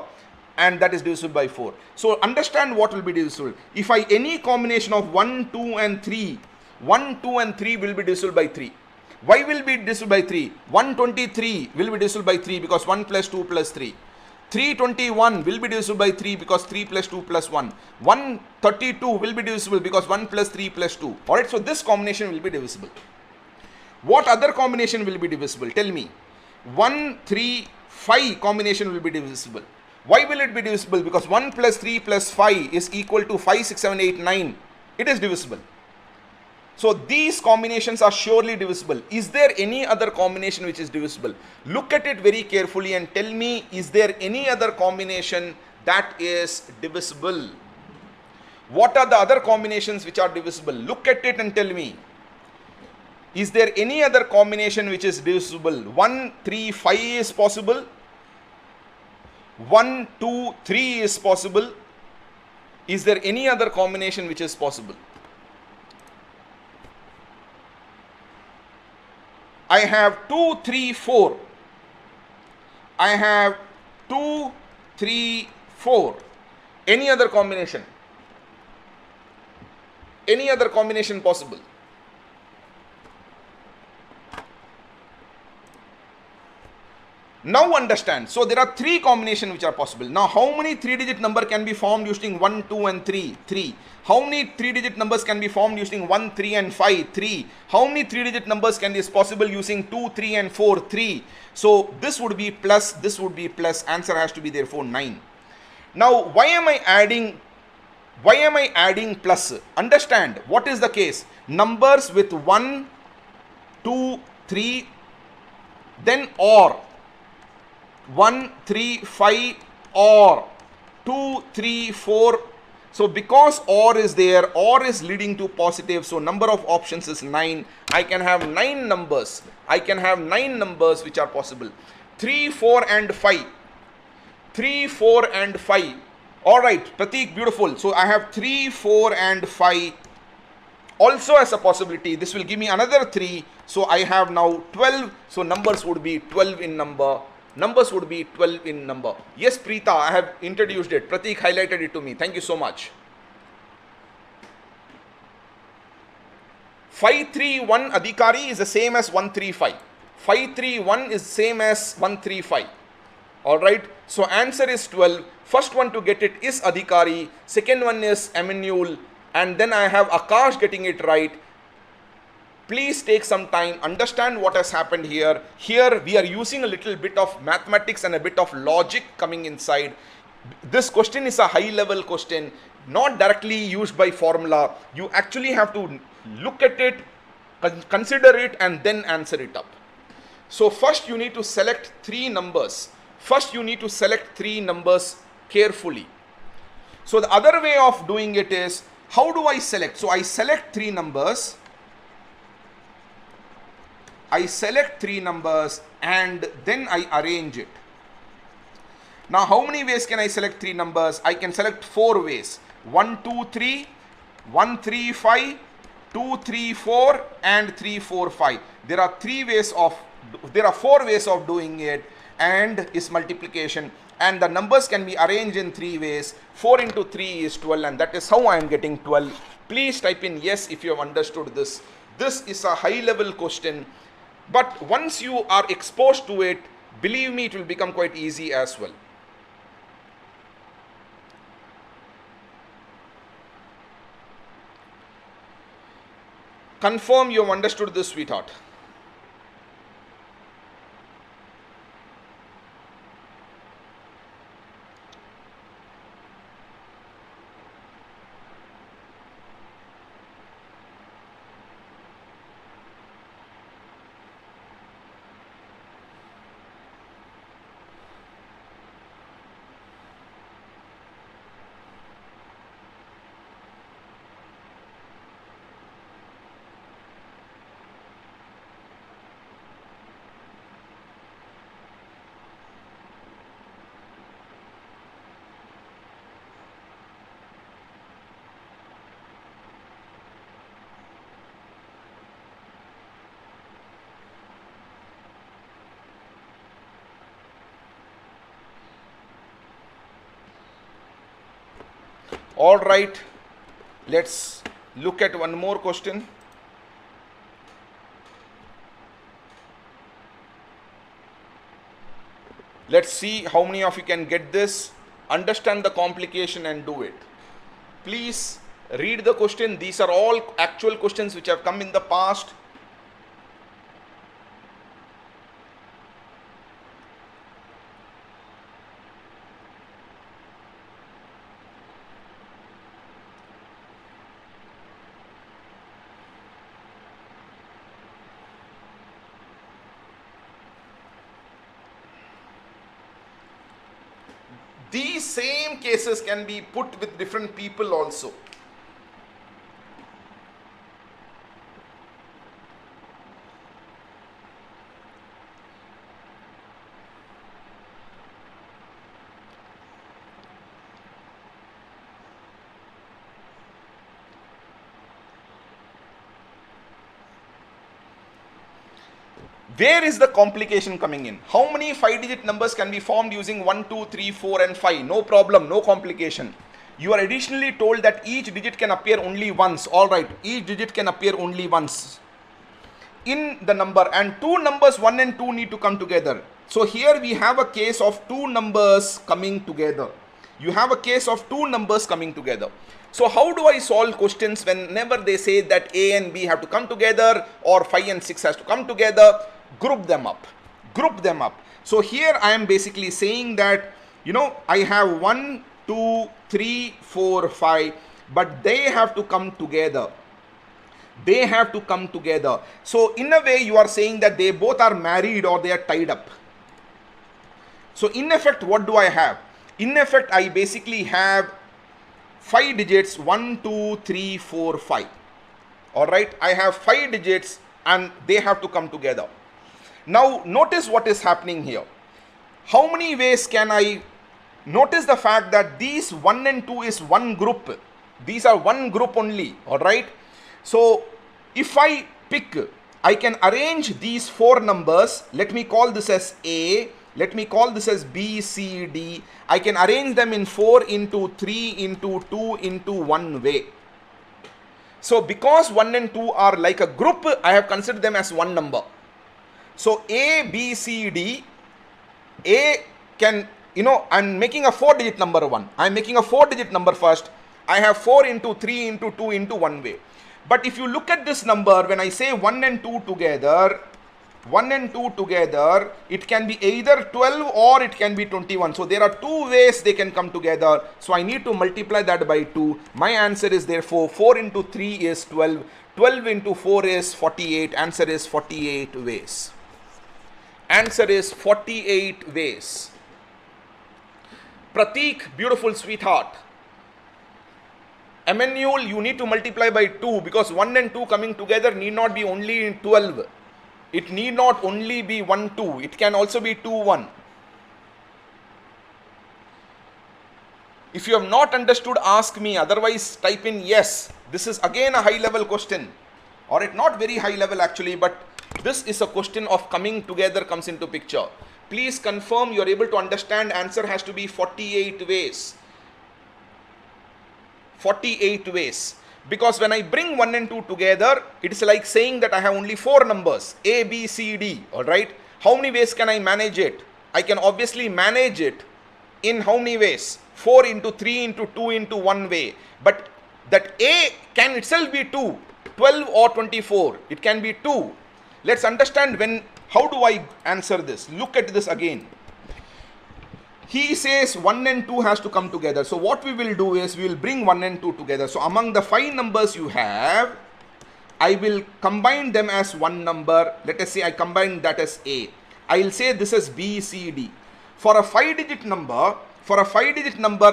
Speaker 1: and that is divisible by 4. So understand what will be divisible. If any combination of 1, 2 and 3, 1, 2 and 3 will be divisible by 3. Why will be divisible by 3? 123 will be divisible by 3 because 1 plus 2 plus 3. 321 will be divisible by 3 because 3 plus 2 plus 1. 132 will be divisible because 1 plus 3 plus 2. Alright, so this combination will be divisible. What other combination will be divisible? Tell me. 1, 3, 5 combination will be divisible. Why will it be divisible? Because 1 plus 3 plus 5 is equal to 5, 6, 7, 8, 9. It is divisible. So these combinations are surely divisible. Is there any other combination which is divisible? Look at it very carefully and tell me, is there any other combination that is divisible? What are the other combinations which are divisible? Look at it and tell me. Is there any other combination which is divisible? 1, 3, 5 is possible. 1, 2, 3 is possible. Is there any other combination which is possible? I have 2, 3, 4. I have 2, 3, 4. Any other combination? Any other combination possible? Now understand. So there are 3 combinations which are possible. Now how many 3-digit number can be formed using 1, 2 and 3? 3. How many 3-digit numbers can be formed using 1, 3 and 5? 3. How many 3-digit numbers is possible using 2, 3 and 4? 3. So this would be plus, this would be plus. Answer has to be therefore 9. Now why am I adding plus? Understand what is the case. Numbers with 1, 2, 3, then or. 1, 3, 5 or 2, 3, 4. So because or is there, or is leading to positive. So number of options is 9. I can have 9 numbers. I can have 9 numbers which are possible. 3, 4 and 5. 3, 4 and 5. Alright, Pratik, beautiful. So I have 3, 4 and 5 also as a possibility. This will give me another 3. So I have now 12. So numbers would be 12 in number. Numbers would be 12 in number. Yes, Preeta, I have introduced it. Pratik highlighted it to me. Thank you so much. 531 Adhikari is the same as 135. 531 is same as 135. Alright. So answer is 12. First one to get it is Adhikari. Second one is Emmanuel. And then I have Akash getting it right. Please take some time, understand what has happened here. Here we are using a little bit of mathematics and a bit of logic coming inside. This question is a high level question, not directly used by formula. You actually have to look at it, consider it and then answer it up. So first you need to select 3 numbers. First you need to select 3 numbers carefully. So the other way of doing it is, how do I select? So I select three numbers. And then I arrange it. Now how many ways can I select three numbers? I can select 4 ways. 1, 2, 3, 1, 3, 5, 2, 3, 4 and 3, 4, 5. There are 4 ways of doing it, and is multiplication, and the numbers can be arranged in 3 ways. 4 into 3 is 12, and that is how I am getting 12. Please type in yes if you have understood this. This is a high level question, but once you are exposed to it, believe me, it will become quite easy as well. Confirm you have understood this, sweetheart. All right, let's look at one more question. Let's see how many of you can get this, understand the complication and do it. Please read the question. These are all actual questions which have come in the past. These same cases can be put with different people also. Where is the complication coming in? How many 5-digit numbers can be formed using 1, 2, 3, 4 and 5? No problem, no complication. You are additionally told that each digit can appear only once. Alright, each digit can appear only once in the number, and 2 numbers 1 and 2 need to come together. So here we have a case of 2 numbers coming together. You have a case of 2 numbers coming together. So how do I solve questions whenever they say that A and B have to come together, or 5 and 6 has to come together? Group them up. Group them up. So here I am basically saying that, I have 1, 2, 3, 4, 5, but they have to come together. They have to come together. So in a way you are saying that they both are married or they are tied up. So in effect, what do I have? In effect, I basically have 5 digits, 1, 2, 3, 4, 5. Alright, I have 5 digits and they have to come together. Now notice what is happening here. How many ways can I notice the fact that these 1 and 2 is one group? These are one group only. Alright, so if I pick, I can arrange these 4 numbers. Let me call this as A. Let me call this as B, C, D. I can arrange them in 4 into 3 into 2 into 1 way. So because 1 and 2 are like a group, I have considered them as one number. So A, B, C, D, A can, I'm making a 4-digit number 1. I'm making a 4-digit number first. I have 4 into 3 into 2 into 1 way. But if you look at this number, when I say 1 and 2 together, 1 and 2 together, it can be either 12 or it can be 21. So there are 2 ways they can come together. So I need to multiply that by 2. My answer is therefore 4 into 3 is 12. 12 into 4 is 48. Answer is 48 ways. Answer is 48 ways. Pratik, beautiful sweetheart. Emmanuel, you need to multiply by 2 because 1 and 2 coming together need not be only in 12. It need not only be 1, 2. It can also be 2, 1. If you have not understood, ask me. Otherwise, type in yes. This is again a high level question. Or it not very high level actually, but this is a question of coming together comes into picture. Please confirm you are able to understand. Answer has to be 48 ways. 48 ways. Because when I bring 1 and 2 together, it is like saying that I have only 4 numbers, A, B, C, D, alright. How many ways can I manage it? I can obviously manage it in how many ways? 4 into 3 into 2 into 1 way. But that A can itself be 2, 12 or 24. It can be 2. Let's understand how do I answer this? Look at this again. He says 1 and 2 has to come together. So what we will do is we will bring 1 and 2 together. So among the 5 numbers you have, I will combine them as one number. Let us say I combine that as A. I will say this is B, C, D. For a 5-digit number,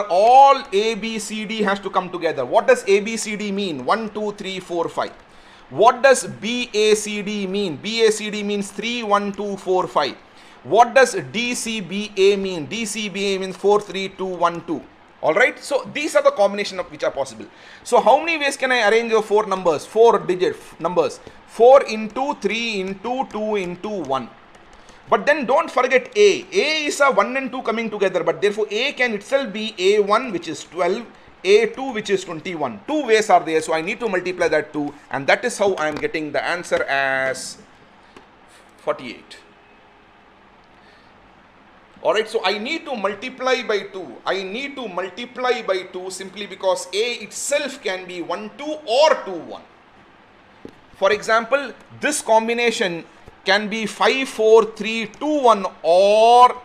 Speaker 1: all A, B, C, D has to come together. What does A, B, C, D mean? 1, 2, 3, 4, 5. What does B, A, C, D mean? B, A, C, D means 3, 1, 2, 4, 5. What does DCBA mean? DCBA means 4, 3, 2, 1, 2. Alright, so these are the combination of which are possible. So how many ways can I arrange your 4 numbers? 4-digit numbers. 4 into 3 into 2 into 1. But then don't forget A. A is a 1 and 2 coming together, but therefore A can itself be A1 which is 12, A2 which is 21. 2 ways are there, so I need to multiply that 2, and that is how I am getting the answer as 48. Alright, so I need to multiply by 2. I need to multiply by 2 simply because A itself can be 1, 2 or 2, 1. For example, this combination can be 5, 4, 3, 2, 1 or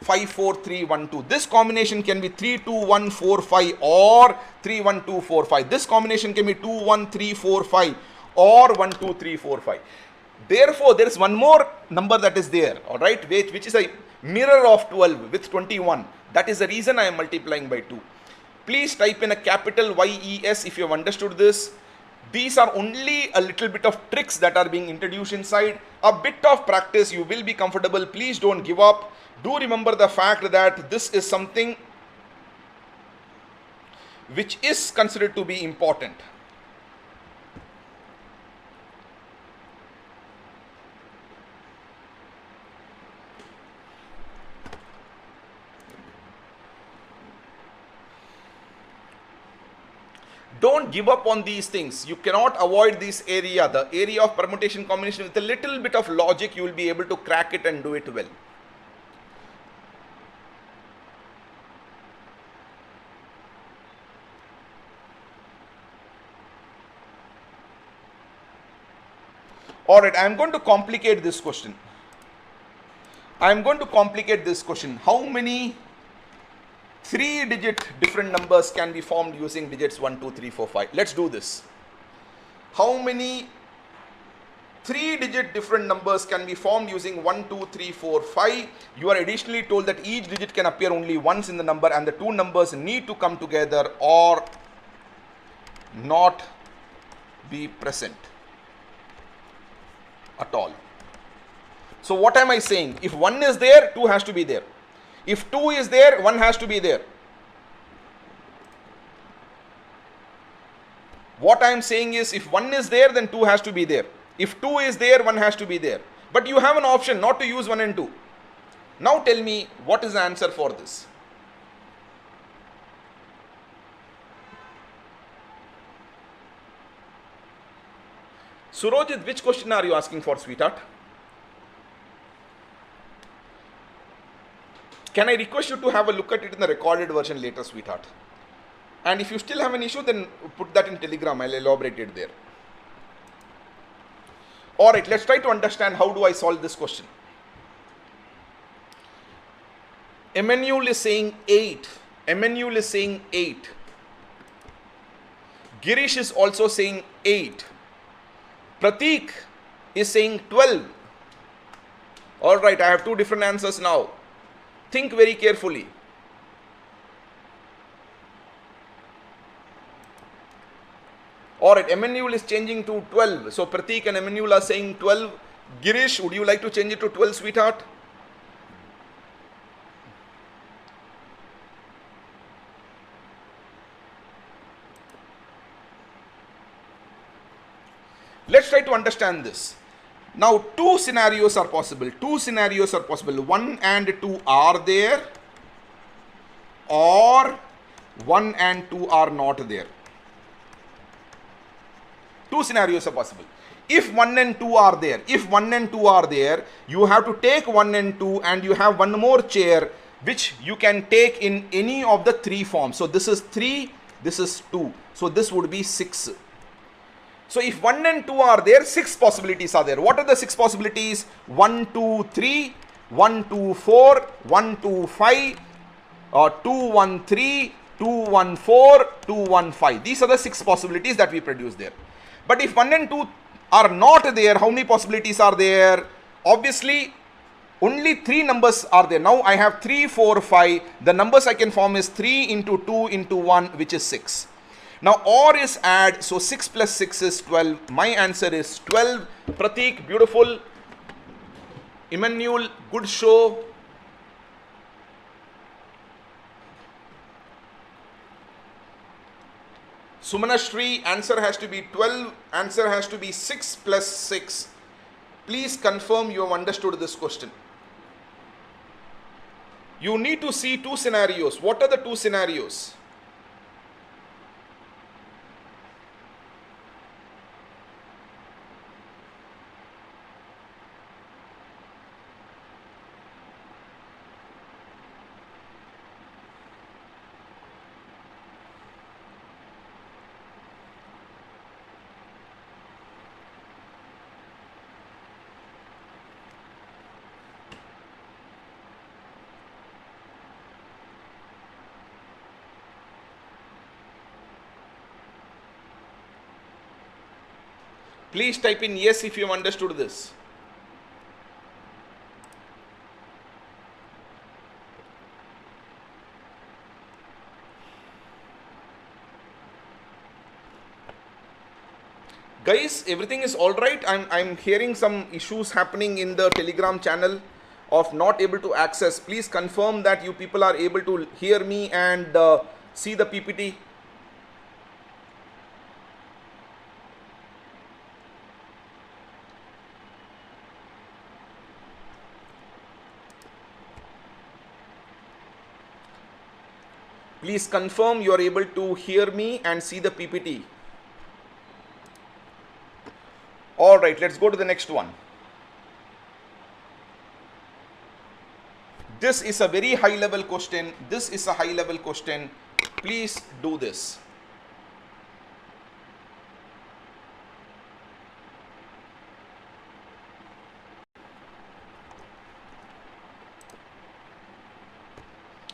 Speaker 1: 5, 4, 3, 1, 2. This combination can be 3, 2, 1, 4, 5 or 3, 1, 2, 4, 5. This combination can be 2, 1, 3, 4, 5 or 1, 2, 3, 4, 5. Therefore, there is one more number that is there, alright, which is a mirror of 12 with 21. That is the reason I am multiplying by 2. Please type in a capital YES if you have understood this. These are only a little bit of tricks that are being introduced inside. A bit of practice, you will be comfortable. Please don't give up. Do remember the fact that this is something which is considered to be important. Don't give up on these things. You cannot avoid this area, the area of permutation combination. With a little bit of logic, you will be able to crack it and do it well. Alright, I am going to complicate this question. How many 3-digit different numbers can be formed using digits 1, 2, 3, 4, 5? Let's do this. How many 3-digit different numbers can be formed using 1, 2, 3, 4, 5? You are additionally told that each digit can appear only once in the number and the two numbers need to come together or not be present at all. So what am I saying? If 1 is there, 2 has to be there. If 2 is there, 1 has to be there. What I am saying is, if 1 is there, then 2 has to be there. If 2 is there, 1 has to be there. But you have an option not to use 1 and 2. Now tell me, what is the answer for this? Surojit, which question are you asking for, sweetheart? Can I request you to have a look at it in the recorded version later, sweetheart? And if you still have an issue, then put that in Telegram. I'll elaborate it there. Alright, let's try to understand how do I solve this question. Emmanuel is saying 8. Girish is also saying 8. Pratik is saying 12. Alright, I have two different answers now. Think very carefully. Alright, Emmanuel is changing to 12. So Pratik and Emmanuel are saying 12. Girish, would you like to change it to 12, sweetheart? Let's try to understand this. Now, two scenarios are possible. 1 and 2 are there, or 1 and 2 are not there. Two scenarios are possible. If 1 and 2 are there, you have to take 1 and 2 and you have one more chair which you can take in any of the three forms. So this is 3, this is 2. So this would be 6. So if 1 and 2 are there, 6 possibilities are there. What are the 6 possibilities? 1, 2, 3, 1, 2, 4, 1, 2, 5, 2, 1, 3, 2, 1, 4, 2, 1, 5. These are the 6 possibilities that we produce there. But if 1 and 2 are not there, how many possibilities are there? Obviously, only 3 numbers are there. Now I have 3, 4, 5. The numbers I can form is 3 into 2 into 1, which is 6. Now OR is add, so 6 plus 6 is 12. My answer is 12. Pratik, beautiful. Emmanuel, good show. Sumanashri, answer has to be 12. Answer has to be 6 plus 6. Please confirm you have understood this question. You need to see 2 scenarios. What are the 2 scenarios? Please type in yes if you have understood this. Guys, everything is all right. I'm hearing some issues happening in the Telegram channel of not able to access. Please confirm that you people are able to hear me and see the PPT. Please confirm you are able to hear me and see the PPT. All right, let's go to the next one. This is a very high level question. Please do this.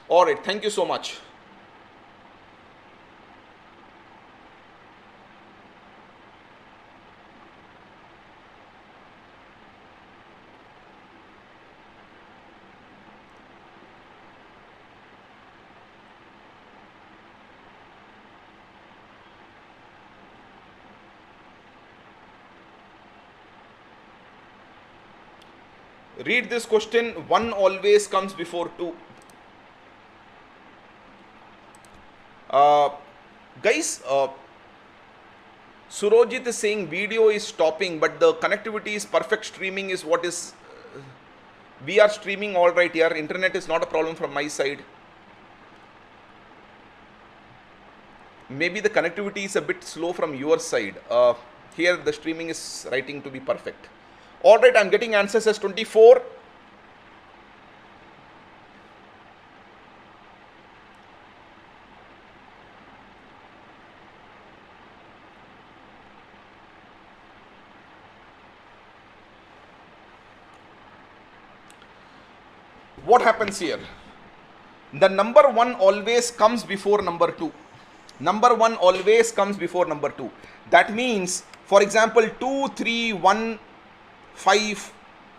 Speaker 1: All right, thank you so much. Read this question. 1 always comes before 2. Guys, Surojit is saying video is stopping, but the connectivity is perfect. Streaming is what is. We are streaming all right here. Internet is not a problem from my side. Maybe the connectivity is a bit slow from your side. Here the streaming is writing to be perfect. All right, I'm getting answers as 24. What happens here? The number 1 always comes before number 2. Number 1 always comes before number 2. That means, for example, 2, 3, 1, 5,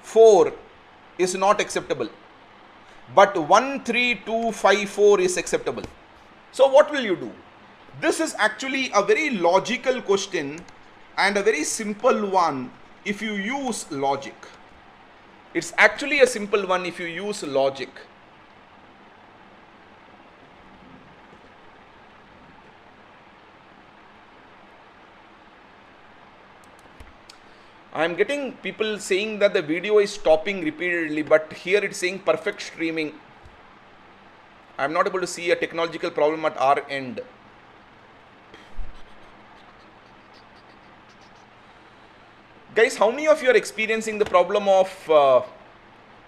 Speaker 1: 4 is not acceptable. But 1, 3, 2, 5, 4 is acceptable. So what will you do? This is actually a very logical question and a very simple one if you use logic. It's actually a simple one if you use logic. I am getting people saying that the video is stopping repeatedly, but here it's saying perfect streaming. I am not able to see a technological problem at our end. Guys, how many of you are experiencing the problem of,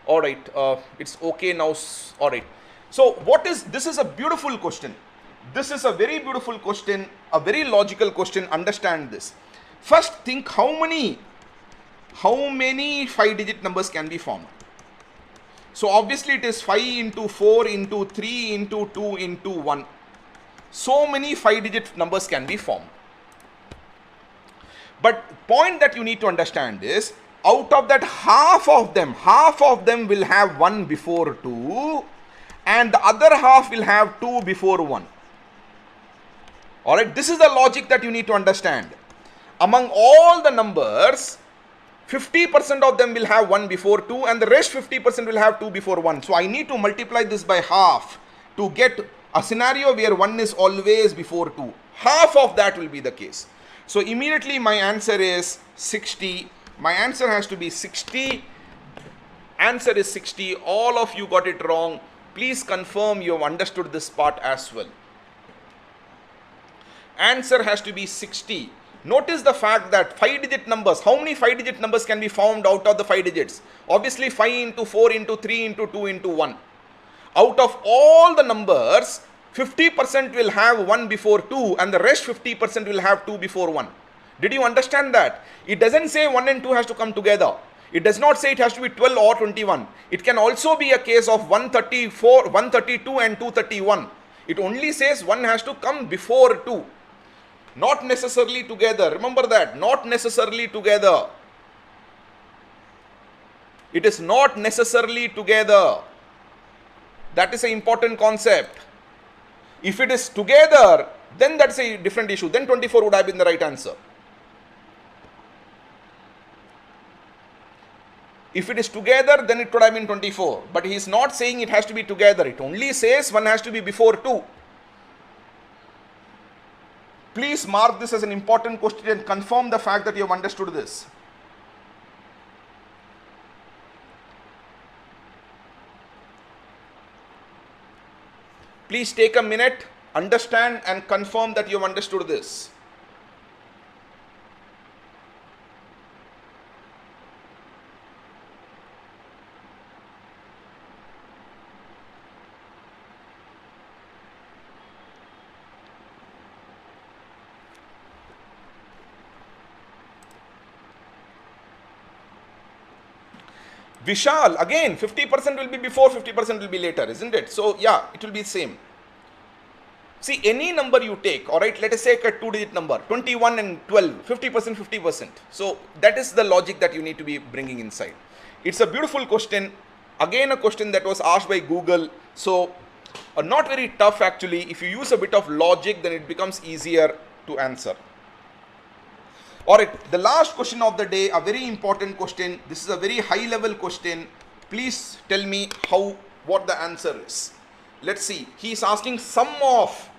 Speaker 1: alright, it's okay now, alright. So this is a beautiful question. This is a very beautiful question, a very logical question, understand this. First think how many 5-digit numbers can be formed. So obviously it is 5 into 4 into 3 into 2 into 1. So many 5-digit numbers can be formed. But point that you need to understand is, out of that half of them will have 1 before 2 and the other half will have 2 before 1. Alright, this is the logic that you need to understand. Among all the numbers, 50% of them will have 1 before 2 and the rest 50% will have 2 before 1. So I need to multiply this by half to get a scenario where 1 is always before 2. Half of that will be the case. So immediately my answer is 60. My answer has to be 60. Answer is 60. All of you got it wrong. Please confirm you have understood this part as well. Answer has to be 60. Notice the fact that 5-digit numbers, how many 5-digit numbers can be formed out of the 5 digits? Obviously 5 into 4 into 3 into 2 into 1. Out of all the numbers, 50% will have 1 before 2 and the rest 50% will have 2 before 1. Did you understand that? It doesn't say 1 and 2 has to come together. It does not say it has to be 12 or 21. It can also be a case of 134, 132 and 231. It only says 1 has to come before 2. Not necessarily together. Remember that. Not necessarily together. It is not necessarily together. That is an important concept. If it is together, then that's a different issue. Then 24 would have been the right answer. If it is together, then it would have been 24. But he is not saying it has to be together. It only says 1 has to be before 2. Please mark this as an important question and confirm the fact that you have understood this. Please take a minute, understand and confirm that you have understood this. Vishal, again 50% will be before, 50% will be later, isn't it? So yeah, it will be same. See, any number you take, alright, let us take a 2-digit number, 21 and 12, 50%, 50%. So that is the logic that you need to be bringing inside. It's a beautiful question. Again, a question that was asked by Google. So not very tough actually. If you use a bit of logic, then it becomes easier to answer. Alright, the last question of the day, a very important question. This is a very high level question. Please tell me what the answer is. Let's see. He is asking sum of.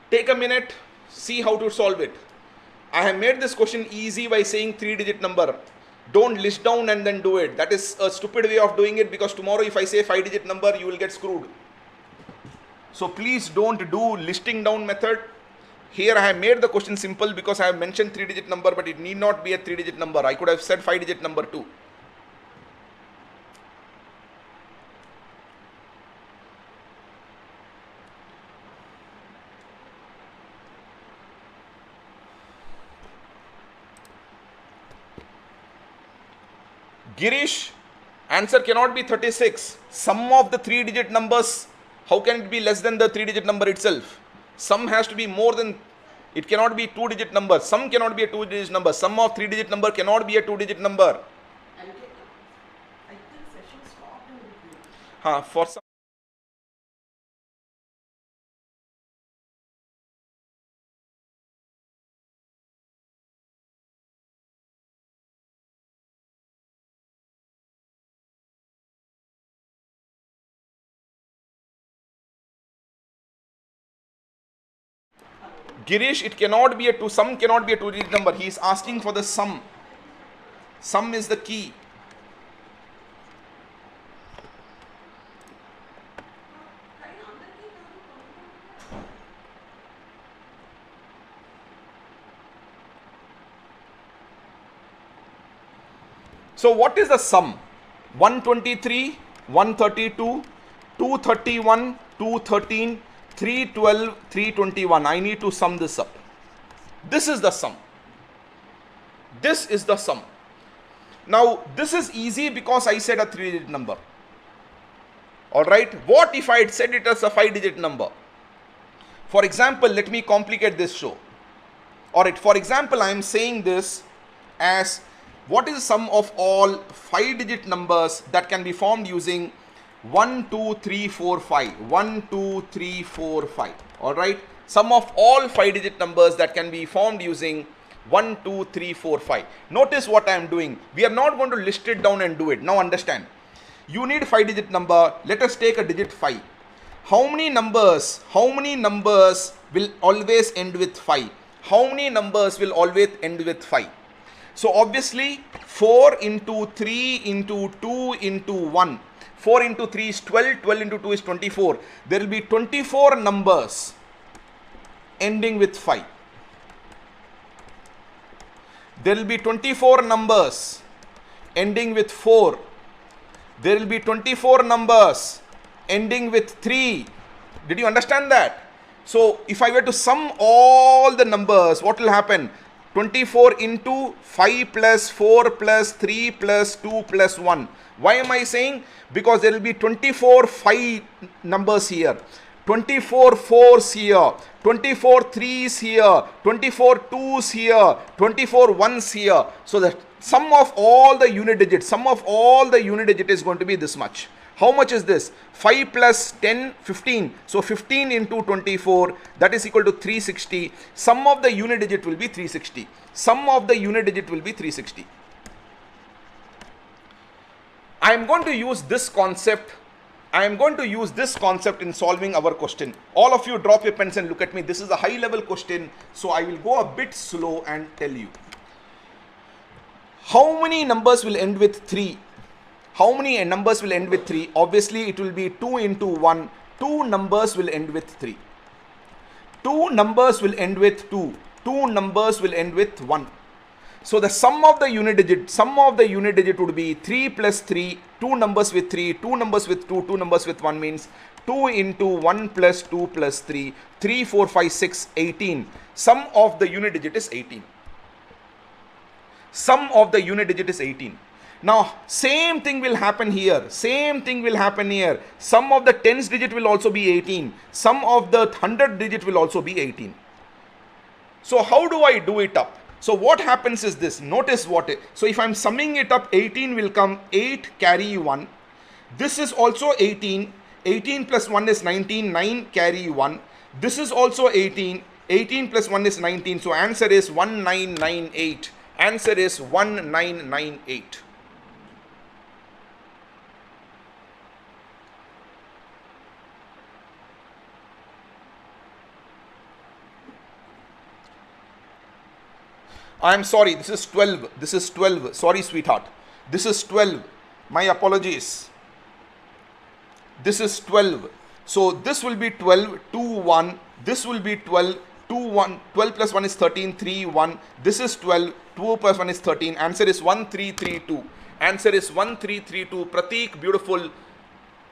Speaker 1: Take a minute, see how to solve it. I have made this question easy by saying 3-digit number. Don't list down and then do it. That is a stupid way of doing it, because tomorrow if I say 5-digit number, you will get screwed. So please don't do listing down method. Here I have made the question simple because I have mentioned 3-digit number, but it need not be a 3-digit number. I could have said 5-digit number too. Girish, answer cannot be 36. Sum of the 3-digit numbers, how can it be less than the 3-digit number itself? Sum has to be more than, It cannot be 2-digit number. Sum cannot be a 2-digit number. Sum of 3-digit number cannot be a 2-digit number.
Speaker 2: I think session stopped in between.
Speaker 1: For some. Girish, it cannot be a two. Sum cannot be a 2-digit number. He is asking for the sum. Sum is the key. So what is the sum? 123, 132, 231, 213, 312, 321. I need to sum this up. This is the sum. This is the sum. Now this is easy because I said a 3-digit number. Alright, what if I had said it as a 5-digit number? For example, let me complicate this show. Alright, for example, I am saying this as what is the sum of all 5-digit numbers that can be formed using 1, 2, 3, 4, 5. 1, 2, 3, 4, 5. Alright, sum of all 5-digit numbers that can be formed using 1, 2, 3, 4, 5. Notice what I am doing. We are not going to list it down and do it. Now understand. You need 5-digit number. Let us take a digit 5. How many numbers will always end with 5? How many numbers will always end with 5? So obviously 4 into 3 into 2 into 1. 4 into 3 is 12. 12 into 2 is 24. There will be 24 numbers ending with 5. There will be 24 numbers ending with 4. There will be 24 numbers ending with 3. Did you understand that? So if I were to sum all the numbers, what will happen? 24 into 5 plus 4 plus 3 plus 2 plus 1. Why am I saying? Because there will be 24 5 numbers here, 24 4s here, 24 3s here, 24 2s here, 24 1s here. So the sum of all the unit digits, is going to be this much. How much is this? 5 plus 10, 15. So 15 into 24, that is equal to 360. Sum of the unit digit will be 360. Sum of the unit digit will be 360. I am going to use this concept. In solving our question. All of you drop your pens and look at me. This is a high level question, so I will go a bit slow and tell you. How many numbers will end with 3? How many numbers will end with 3? Obviously, it will be 2 into 1. 2 numbers will end with 3. 2 numbers will end with 2. 2 numbers will end with 1. So the sum of the unit digit would be 3 plus 3, 2 numbers with 3, 2 numbers with 2, 2 numbers with 1 means 2 into 1 plus 2 plus 3, 3, 4, 5, 6, 18. Sum of the unit digit is 18. Sum of the unit digit is 18. Now, same thing will happen here. Sum of the tens digit will also be 18. Sum of the 100 digit will also be 18. So how do I do it up? So what happens is this. Notice what it. So if I'm summing it up, 18 will come 8 carry 1. This is also 18. 18 plus 1 is 19. 9 carry 1. This is also 18. 18 plus 1 is 19. So answer is 1998. Answer is 1998. I am sorry, this is 12. This is 12. Sorry, sweetheart. This is 12. My apologies. This is 12. So this will be 12, 2, 1. This will be 12, 2, 1. 12 plus 1 is 13, 3, 1. This is 12, 2 plus 1 is 13. Answer is 1332. Answer is 1332. Prateek, beautiful.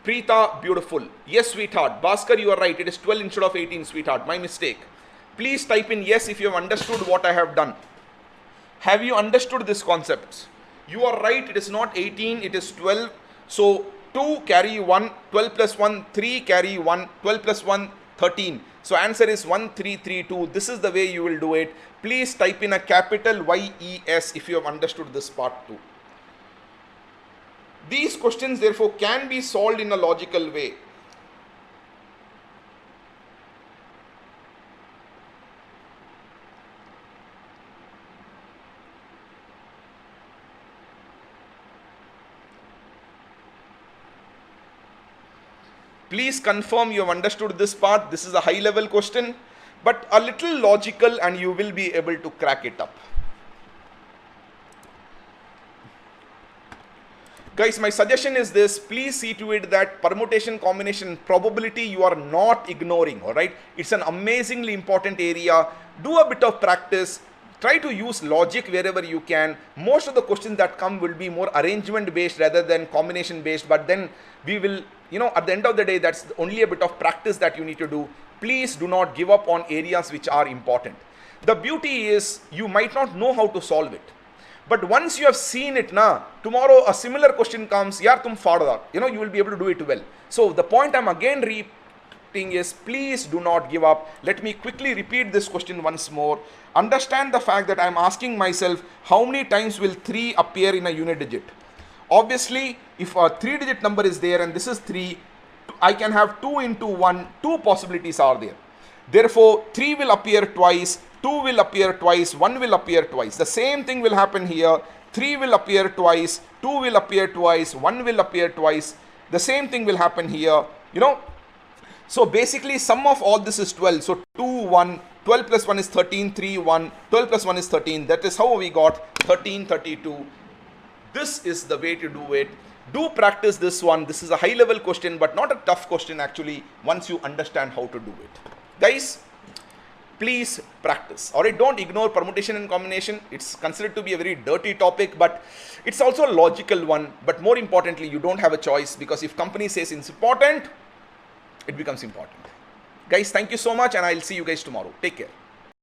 Speaker 1: Preeta, beautiful. Yes, sweetheart. Bhaskar, you are right. It is 12 instead of 18, sweetheart. My mistake. Please type in yes if you have understood what I have done. Have you understood this concept? You are right, it is not 18, it is 12. So 2 carry 1, 12 plus 1, 3 carry 1, 12 plus 1, 13. So answer is 1332. This is the way you will do it. Please type in a capital YES if you have understood this part too. These questions therefore can be solved in a logical way. Please confirm you have understood this part. This is a high level question, but a little logical, and you will be able to crack it up. Guys, my suggestion is this: please see to it that permutation, combination, probability you are not ignoring, alright? It's an amazingly important area. Do a bit of practice. Try to use logic wherever you can. Most of the questions that come will be more arrangement based rather than combination based, but then we will, at the end of the day, that's only a bit of practice that you need to do. Please do not give up on areas which are important. The beauty is you might not know how to solve it, but once you have seen it, tomorrow a similar question comes, yaar tum faada, you will be able to do it well. So the point I'm again repeating is, please do not give up. Let me quickly repeat this question once more. Understand the fact that I'm asking myself, how many times will 3 appear in a unit digit? Obviously, if a 3-digit number is there and this is 3, I can have 2 into 1, 2 possibilities are there. Therefore, 3 will appear twice, 2 will appear twice, 1 will appear twice. The same thing will happen here. 3 will appear twice, 2 will appear twice, 1 will appear twice. The same thing will happen here, So basically, sum of all this is 12. So 2, 1, 12 plus 1 is 13, 3, 1, 12 plus 1 is 13. That is how we got 1332. This is the way to do it. Do practice this one. This is a high level question, but not a tough question actually, once you understand how to do it. Guys, please practice. Alright, don't ignore permutation and combination. It's considered to be a very dirty topic, but it's also a logical one. But more importantly, you don't have a choice, because if company says it's important, it becomes important. Guys, thank you so much, and I'll see you guys tomorrow. Take care.